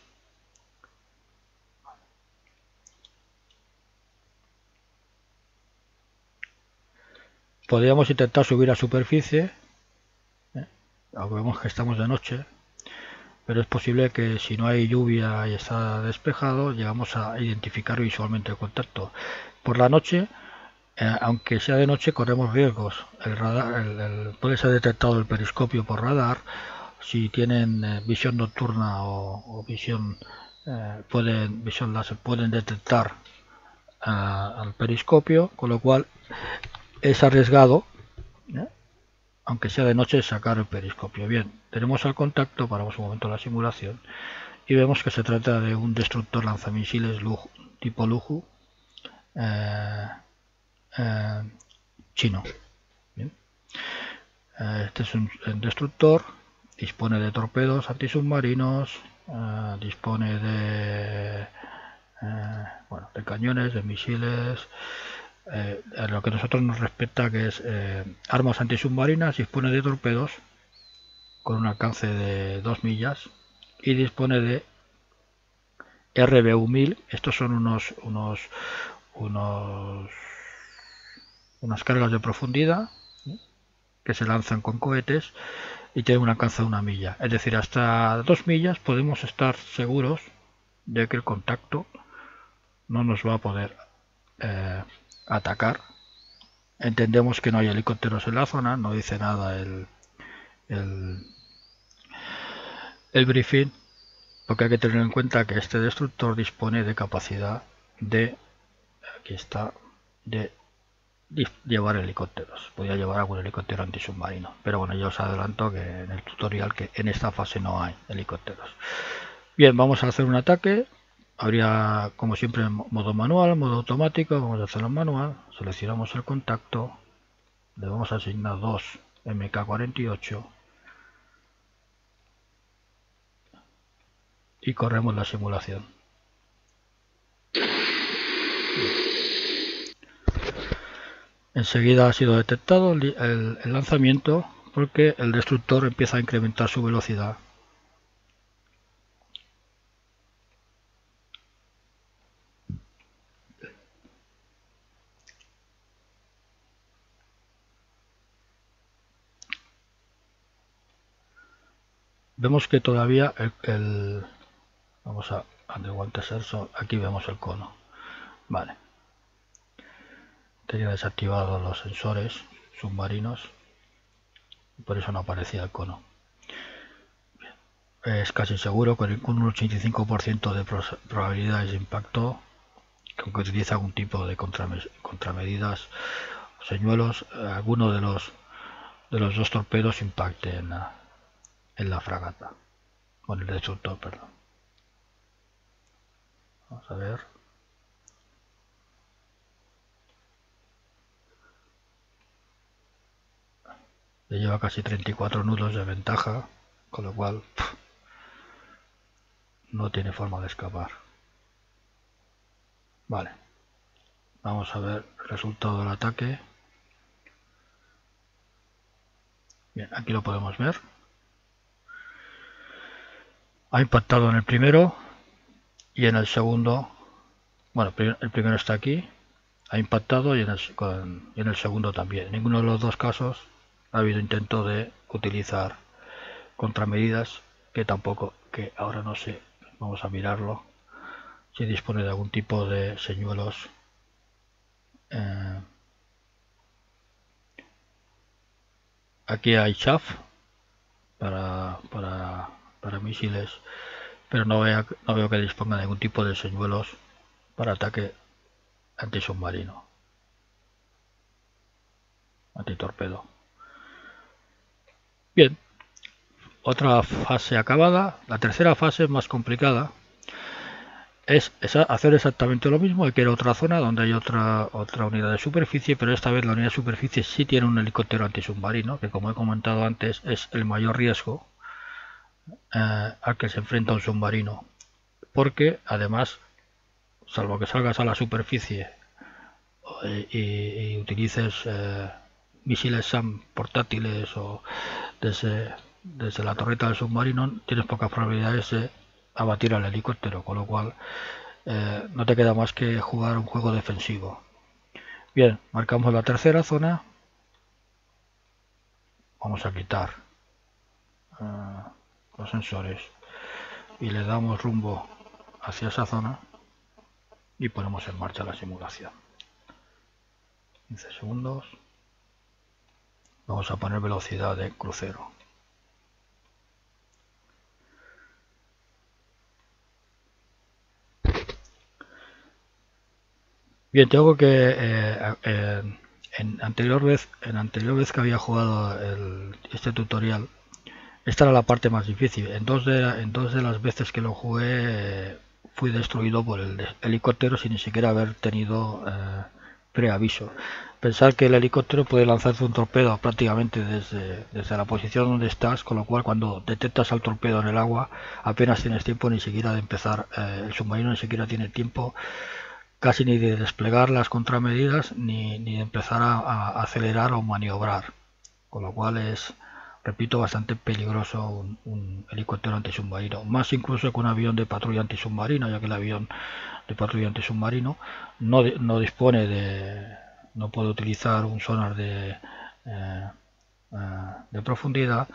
Podríamos intentar subir a superficie, aunque vemos que estamos de noche, pero es posible que si no hay lluvia y está despejado, llegamos a identificar visualmente el contacto. Por la noche, aunque sea de noche, corremos riesgos. El radar, puede ser detectado el periscopio por radar. Si tienen visión nocturna o visión visión láser, pueden detectar al periscopio, con lo cual es arriesgado, aunque sea de noche, sacar el periscopio. Bien, tenemos al contacto, paramos un momento la simulación y vemos que se trata de un destructor lanzamisiles tipo Luju chino. Bien. Este es un destructor, dispone de torpedos antisubmarinos, dispone de de cañones, de misiles. A lo que a nosotros nos respecta, que es armas antisubmarinas, dispone de torpedos con un alcance de 2 millas y dispone de RBU-1000. Estos son unas cargas de profundidad que se lanzan con cohetes y tienen un alcance de 1 milla. Es decir, hasta 2 millas podemos estar seguros de que el contacto no nos va a poder atacar. Entendemos que no hay helicópteros en la zona, no dice nada el briefing, porque hay que tener en cuenta que este destructor dispone de capacidad de, aquí está, de llevar helicópteros. Podría llevar algún helicóptero antisubmarino, pero bueno, ya os adelanto que en el tutorial que en esta fase no hay helicópteros. Bien, vamos a hacer un ataque. Habría, como siempre, modo manual, modo automático. Vamos a hacerlo en manual. Seleccionamos el contacto. Le vamos a asignar 2 MK48 y corremos la simulación. Enseguida ha sido detectado el lanzamiento, porque el destructor empieza a incrementar su velocidad. Vemos que todavía vamos a Underwater Sensor, aquí vemos el cono. Vale. Tenía desactivados los sensores submarinos y por eso no aparecía el cono. Es casi seguro con un 85% de probabilidades de impacto, aunque utiliza algún tipo de contramedidas o señuelos, alguno de los dos torpedos impacte en la fragata, con el destructor, perdón. Vamos a ver. Le lleva casi 34 nudos de ventaja, con lo cual no tiene forma de escapar. Vale. Vamos a ver el resultado del ataque. Bien, aquí lo podemos ver. Ha impactado en el primero y en el segundo. Bueno, el primero está aquí. Ha impactado y en el segundo también. En ninguno de los dos casos ha habido intento de utilizar contramedidas, que ahora no sé, vamos a mirarlo, si dispone de algún tipo de señuelos aquí hay chaff para misiles, pero no veo que disponga de ningún tipo de señuelos para ataque antisubmarino, antitorpedo. Bien, otra fase acabada. La tercera fase es más complicada. Es hacer exactamente lo mismo, hay que ir a otra zona donde hay otra unidad de superficie, pero esta vez la unidad de superficie sí tiene un helicóptero antisubmarino, que como he comentado antes es el mayor riesgo al que se enfrenta un submarino, porque además, salvo que salgas a la superficie y utilices misiles SAM portátiles o desde la torreta del submarino, tienes pocas probabilidades de abatir al helicóptero, con lo cual no te queda más que jugar un juego defensivo. Bien, marcamos la tercera zona. Vamos a quitar los sensores y le damos rumbo hacia esa zona y ponemos en marcha la simulación. 15 segundos. Vamos a poner velocidad de crucero. Bien, tengo que en anterior vez que había jugado este tutorial, esta era la parte más difícil. En dos de las veces que lo jugué fui destruido por el helicóptero sin ni siquiera haber tenido preaviso. Pensar que el helicóptero puede lanzarse un torpedo prácticamente desde la posición donde estás, con lo cual cuando detectas al torpedo en el agua apenas tienes tiempo ni siquiera de empezar, el submarino ni siquiera tiene tiempo casi ni de desplegar las contramedidas ni de empezar a acelerar o maniobrar, con lo cual es, repito, bastante peligroso un helicóptero antisubmarino, más incluso que un avión de patrulla antisubmarina, ya que el avión de patrulla antisubmarino no dispone no puede utilizar un sonar de profundidad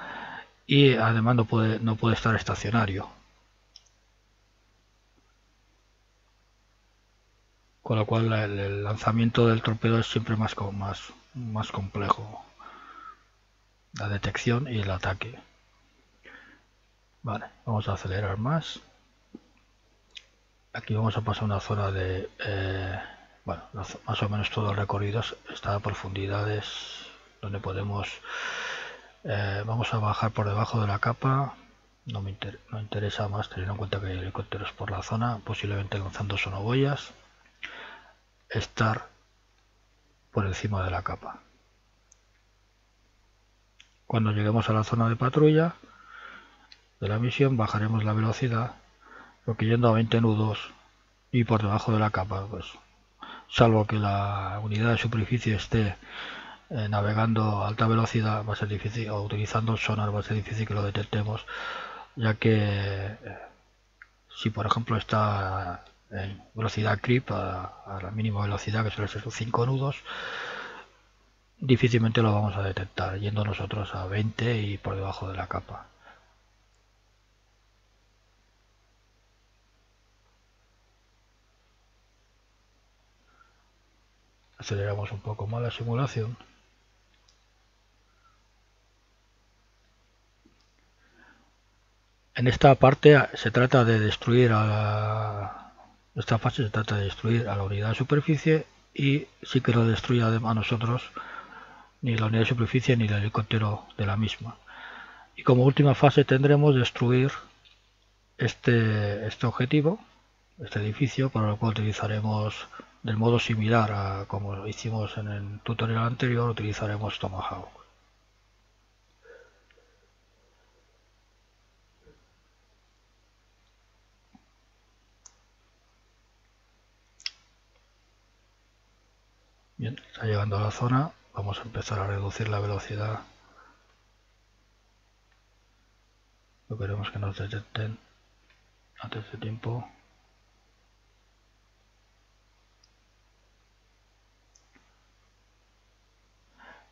y además no puede estar estacionario, con lo cual el lanzamiento del torpedo es siempre más complejo, la detección y el ataque. Vale, vamos a acelerar más. Aquí vamos a pasar a una zona de bueno, más o menos todo el recorrido está a profundidades donde podemos vamos a bajar por debajo de la capa. No me interesa más, teniendo en cuenta que hay helicópteros por la zona, posiblemente lanzando sonoboyas. Estar por encima de la capa. Cuando lleguemos a la zona de patrulla de la misión bajaremos la velocidad, porque yendo a 20 nudos y por debajo de la capa, pues salvo que la unidad de superficie esté navegando a alta velocidad, va a ser difícil, o utilizando el sonar va a ser difícil que lo detectemos, ya que si por ejemplo está en velocidad creep a la mínima velocidad, que suele ser 5 nudos, difícilmente lo vamos a detectar yendo nosotros a 20 y por debajo de la capa. Aceleramos un poco más la simulación. En esta parte se trata de destruir esta fase se trata de destruir a la unidad de superficie y sí que lo destruya a nosotros ni la unidad de superficie ni el helicóptero de la misma. Y como última fase tendremos destruir este objetivo, este edificio, para lo cual utilizaremos del modo similar a como hicimos en el tutorial anterior, utilizaremos Tomahawk. Bien, está llegando a la zona, vamos a empezar a reducir la velocidad. No queremos que nos detecten antes de tiempo.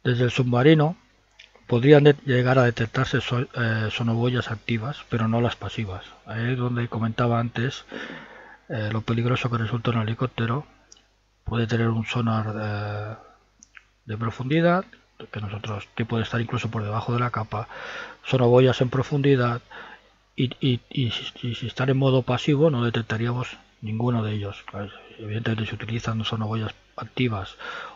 Desde el submarino podrían llegar a detectarse sonoboyas activas, pero no las pasivas. Ahí es donde comentaba antes lo peligroso que resulta un helicóptero. Puede tener un sonar de profundidad, que puede estar incluso por debajo de la capa, sonoboyas en profundidad, y si están en modo pasivo no detectaríamos ninguno de ellos. Evidentemente si utilizan sonoboyas activas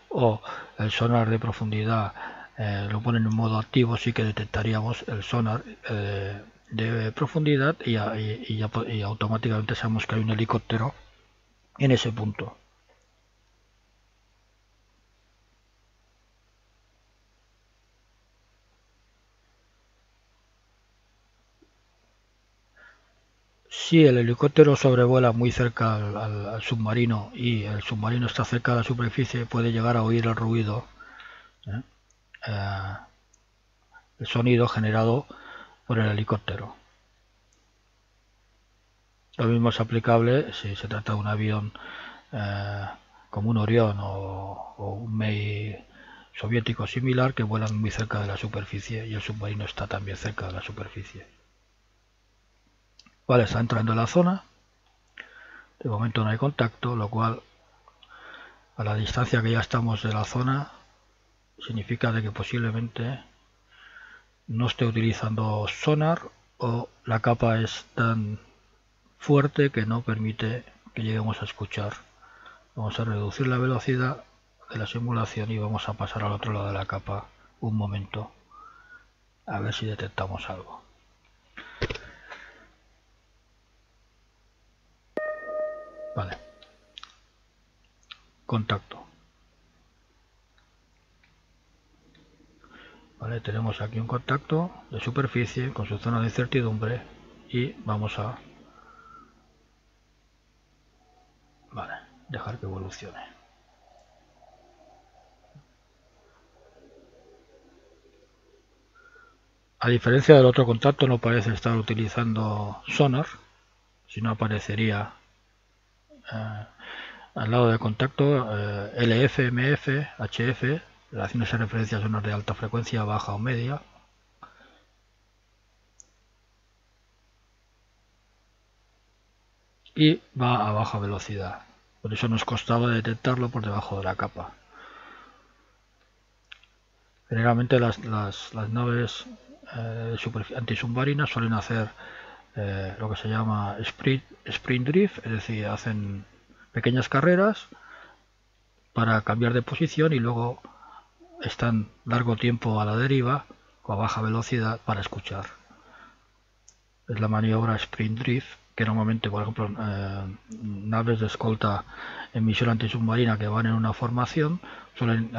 o el sonar de profundidad lo ponen en modo activo, sí que detectaríamos el sonar de profundidad y automáticamente sabemos que hay un helicóptero en ese punto. Si el helicóptero sobrevuela muy cerca al submarino y el submarino está cerca de la superficie, puede llegar a oír el ruido, ¿eh? El sonido generado por el helicóptero. Lo mismo es aplicable si se trata de un avión como un Orión o un MEI soviético similar, que vuelan muy cerca de la superficie y el submarino está también cerca de la superficie. Vale, está entrando en la zona. De momento no hay contacto, lo cual a la distancia que ya estamos de la zona significa de que posiblemente no esté utilizando sonar o la capa es tan fuerte que no permite que lleguemos a escuchar. Vamos a reducir la velocidad de la simulación y vamos a pasar al otro lado de la capa un momento a ver si detectamos algo. Vale. Contacto. Vale, tenemos aquí un contacto de superficie con su zona de incertidumbre y vamos a dejar que evolucione. A diferencia del otro contacto, no parece estar utilizando sonar, sino aparecería al lado del contacto LF, MF, HF, haciéndose referencia a sonar de alta frecuencia, baja o media. Y va a baja velocidad. Por eso nos costaba detectarlo por debajo de la capa. Generalmente las naves antisubmarinas suelen hacer lo que se llama sprint drift, es decir, hacen pequeñas carreras para cambiar de posición y luego están largo tiempo a la deriva o a baja velocidad para escuchar. Es la maniobra sprint drift, que normalmente, por ejemplo, naves de escolta en misión antisubmarina que van en una formación suelen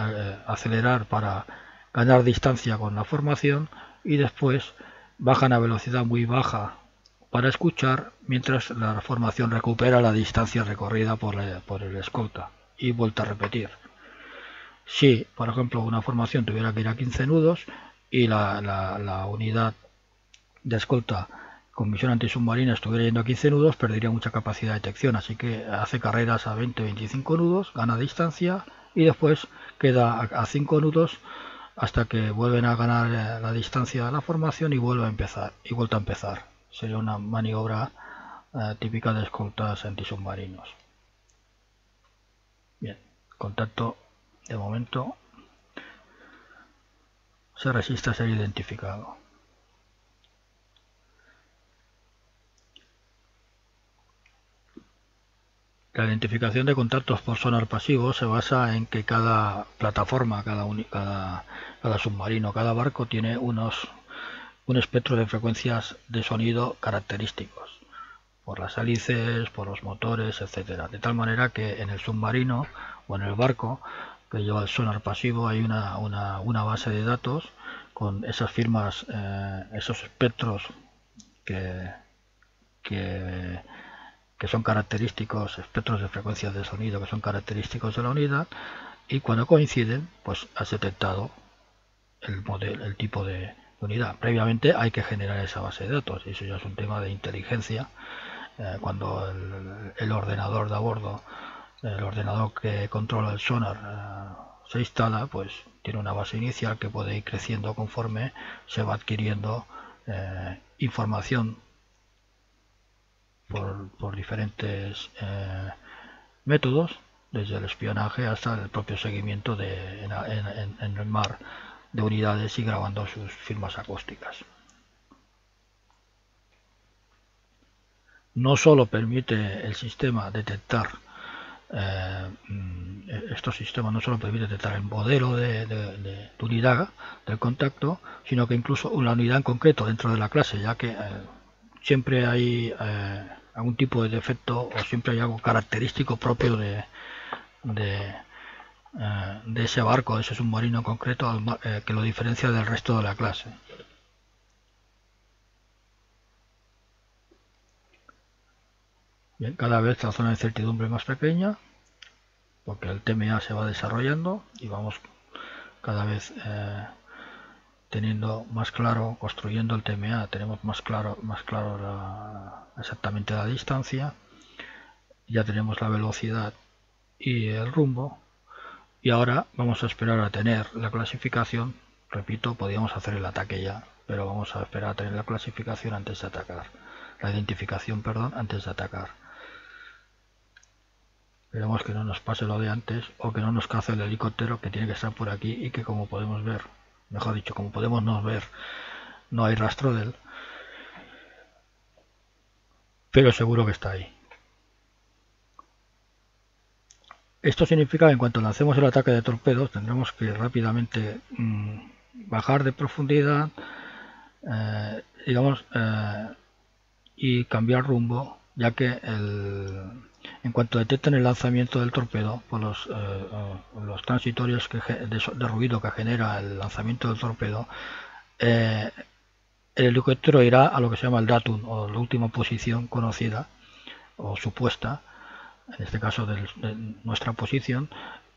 acelerar para ganar distancia con la formación y después bajan a velocidad muy baja para escuchar mientras la formación recupera la distancia recorrida por el escolta y vuelta a repetir. Si, por ejemplo, una formación tuviera que ir a 15 nudos y la unidad de escolta con misión antisubmarina estuviera yendo a 15 nudos, perdería mucha capacidad de detección, así que hace carreras a 20-25 nudos, gana distancia y después queda a 5 nudos hasta que vuelven a ganar la distancia de la formación y vuelve a empezar y vuelta a empezar. Sería una maniobra típica de escoltas antisubmarinos. Bien, contacto de momento se resiste a ser identificado. La identificación de contactos por sonar pasivo se basa en que cada plataforma, cada submarino, cada barco tiene un espectro de frecuencias de sonido característicos, por las hélices, por los motores, etcétera. De tal manera que en el submarino o en el barco que lleva el sonar pasivo hay una base de datos con esas firmas, esos espectros que son característicos, espectros de frecuencias de sonido que son característicos de la unidad, y cuando coinciden pues has detectado el tipo de unidad. Previamente hay que generar esa base de datos y eso ya es un tema de inteligencia. Cuando el ordenador de a bordo, el ordenador que controla el sonar se instala, pues tiene una base inicial que puede ir creciendo conforme se va adquiriendo información por diferentes métodos, desde el espionaje hasta el propio seguimiento en el mar de unidades y grabando sus firmas acústicas. No solo permite el sistema detectar estos sistemas no solo permiten detectar el modelo de unidad del contacto, sino que incluso una unidad en concreto dentro de la clase, ya que siempre hay algún tipo de defecto o siempre hay algo característico propio de ese barco, de ese submarino en concreto, que lo diferencia del resto de la clase. Bien, cada vez la zona de incertidumbre es más pequeña, porque el TMA se va desarrollando y vamos cada vez teniendo más claro, construyendo el TMA, tenemos más claro exactamente la distancia, ya tenemos la velocidad y el rumbo, y ahora vamos a esperar a tener la clasificación. Repito, podríamos hacer el ataque ya, pero vamos a esperar a tener la clasificación antes de atacar, la identificación, perdón, antes de atacar. Esperemos que no nos pase lo de antes, o que no nos cace el helicóptero, que tiene que estar por aquí y que, como podemos ver, mejor dicho, como podemos no ver, no hay rastro de él, pero seguro que está ahí. Esto significa que en cuanto lancemos el ataque de torpedos tendremos que rápidamente bajar de profundidad, y cambiar rumbo, ya que en cuanto detecten el lanzamiento del torpedo, por los transitorios de ruido que genera el lanzamiento del torpedo, el helicóptero irá a lo que se llama el datum, o la última posición conocida o supuesta, en este caso de nuestra posición,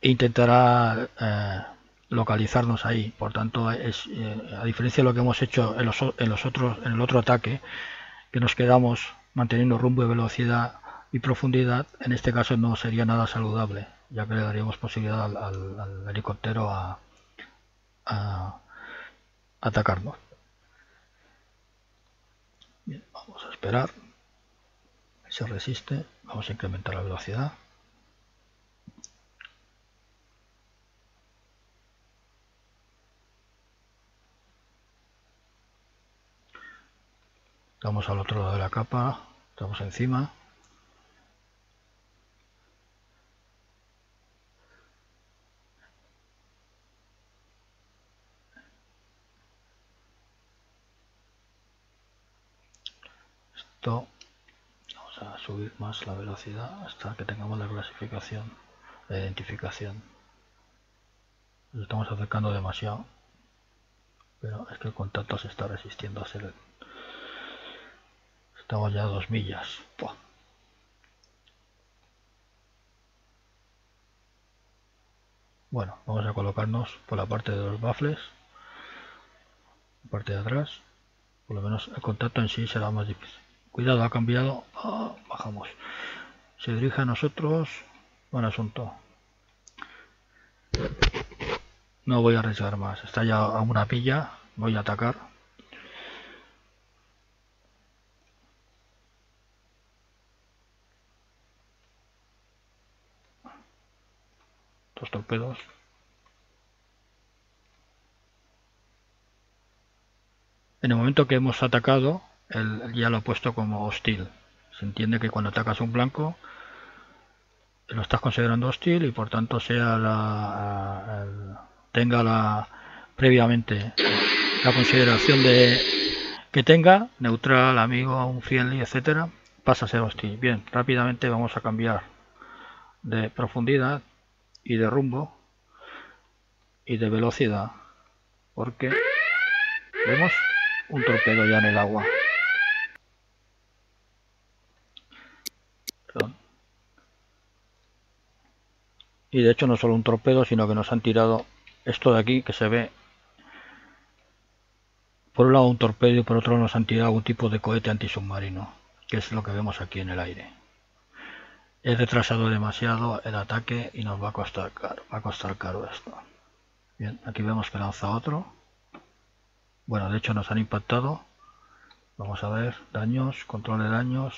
e intentará localizarnos ahí. Por tanto, a diferencia de lo que hemos hecho en el otro ataque, que nos quedamos manteniendo rumbo y velocidad y profundidad, en este caso no sería nada saludable, ya que le daríamos posibilidad al helicóptero a atacarnos. Bien, vamos a esperar. Se resiste, vamos a incrementar la velocidad. Estamos al otro lado de la capa, estamos encima. Esto, vamos a subir más la velocidad hasta que tengamos la clasificación, la identificación. Nos estamos acercando demasiado, pero es que el contacto se está resistiendo a ser. Estamos ya a 2 millas. ¡Puah! Bueno, vamos a colocarnos por la parte de los baffles, la parte de atrás. Por lo menos el contacto en sí será más difícil. Cuidado, ha cambiado. Bajamos. Se dirige a nosotros. Buen asunto. No voy a arriesgar más. Está ya a una pilla. Voy a atacar. Dos torpedos. En el momento que hemos atacado, él ya lo ha puesto como hostil. Se entiende que cuando atacas un blanco, lo estás considerando hostil y por tanto tenga previamente la consideración de que tenga neutral, amigo, un friendly, etcétera, pasa a ser hostil. Bien, rápidamente vamos a cambiar de profundidad y de rumbo y de velocidad, porque vemos un torpedo ya en el agua. Perdón. Y de hecho no solo un torpedo, sino que nos han tirado esto de aquí, que se ve por un lado un torpedo y por otro nos han tirado algún tipo de cohete antisubmarino, que es lo que vemos aquí en el aire. He retrasado demasiado el ataque y nos va a costar caro esto. Bien, aquí vemos que lanza otro. Bueno, de hecho nos han impactado. Vamos a ver, daños, control de daños.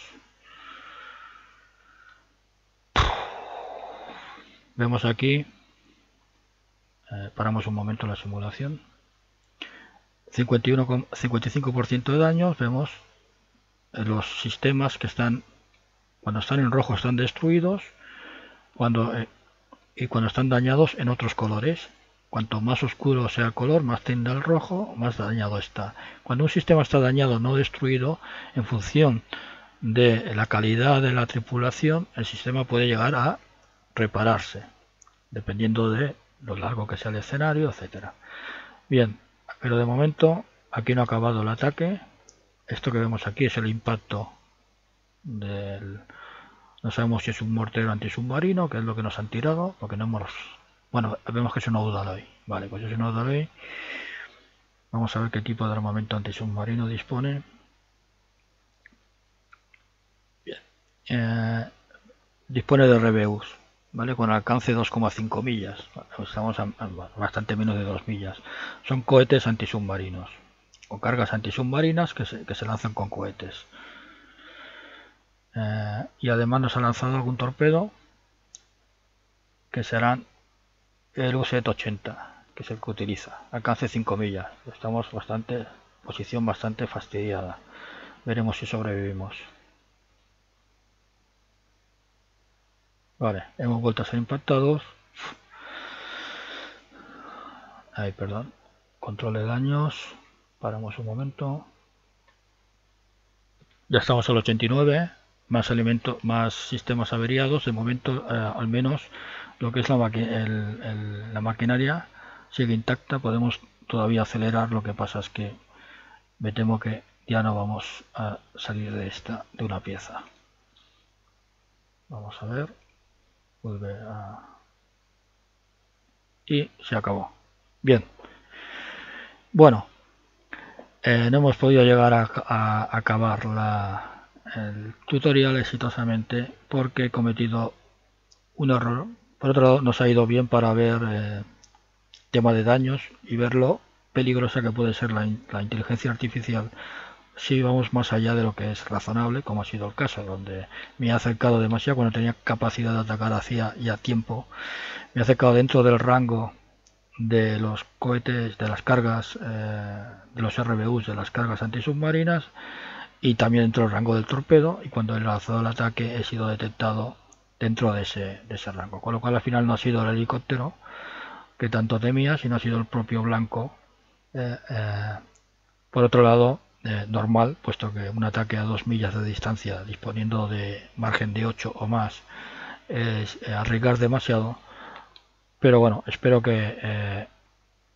Vemos aquí, paramos un momento la simulación. 55% de daños. Vemos los sistemas que están, cuando están en rojo están destruidos, y cuando están dañados en otros colores. Cuanto más oscuro sea el color, más tiende al rojo, más dañado está. Cuando un sistema está dañado, no destruido, en función de la calidad de la tripulación, el sistema puede llegar a repararse, dependiendo de lo largo que sea el escenario, etcétera. Bien, pero de momento aquí no ha acabado el ataque. Esto que vemos aquí es el impacto del... No sabemos si es un mortero antisubmarino, que es lo que nos han tirado, porque no hemos... Bueno, vemos que es un Audaloy. Vale, pues es un Audaloy. Vamos a ver qué tipo de armamento antisubmarino dispone. Bien. Dispone de RBUs, ¿vale? Con alcance 2,5 millas. Estamos a bastante menos de 2 millas. Son cohetes antisubmarinos o cargas antisubmarinas que se lanzan con cohetes. Y además nos ha lanzado algún torpedo que serán el USET-80, que es el que utiliza. Alcance 5 millas. Estamos posición bastante fastidiada. Veremos si sobrevivimos. Vale, hemos vuelto a ser impactados. Ay, perdón. Control de daños. Paramos un momento. Ya estamos al 89. Más alimentos, más sistemas averiados. De momento, al menos, lo que es la maquinaria sigue intacta. Podemos todavía acelerar. Lo que pasa es que me temo que ya no vamos a salir de una pieza. Vamos a ver. Vuelve a... Y se acabó. Bien. Bueno. No hemos podido llegar a acabar el tutorial exitosamente porque he cometido un error. Por otro lado, nos ha ido bien para ver tema de daños y ver lo peligrosa que puede ser la inteligencia artificial si vamos más allá de lo que es razonable, como ha sido el caso, donde me he acercado demasiado cuando tenía capacidad de atacar hacía ya tiempo. Me he acercado dentro del rango de los cohetes, de las cargas, de los RBUs, de las cargas antisubmarinas, y también dentro del rango del torpedo, y cuando he lanzado el ataque he sido detectado dentro de ese rango, con lo cual al final no ha sido el helicóptero que tanto temía, sino ha sido el propio blanco. Por otro lado, normal, puesto que un ataque a 2 millas de distancia disponiendo de margen de 8 o más es arriesgar demasiado. Pero bueno, espero que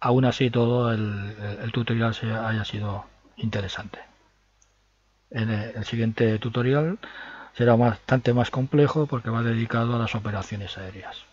aún así todo el tutorial haya sido interesante. En el siguiente tutorial será bastante más complejo porque va dedicado a las operaciones aéreas.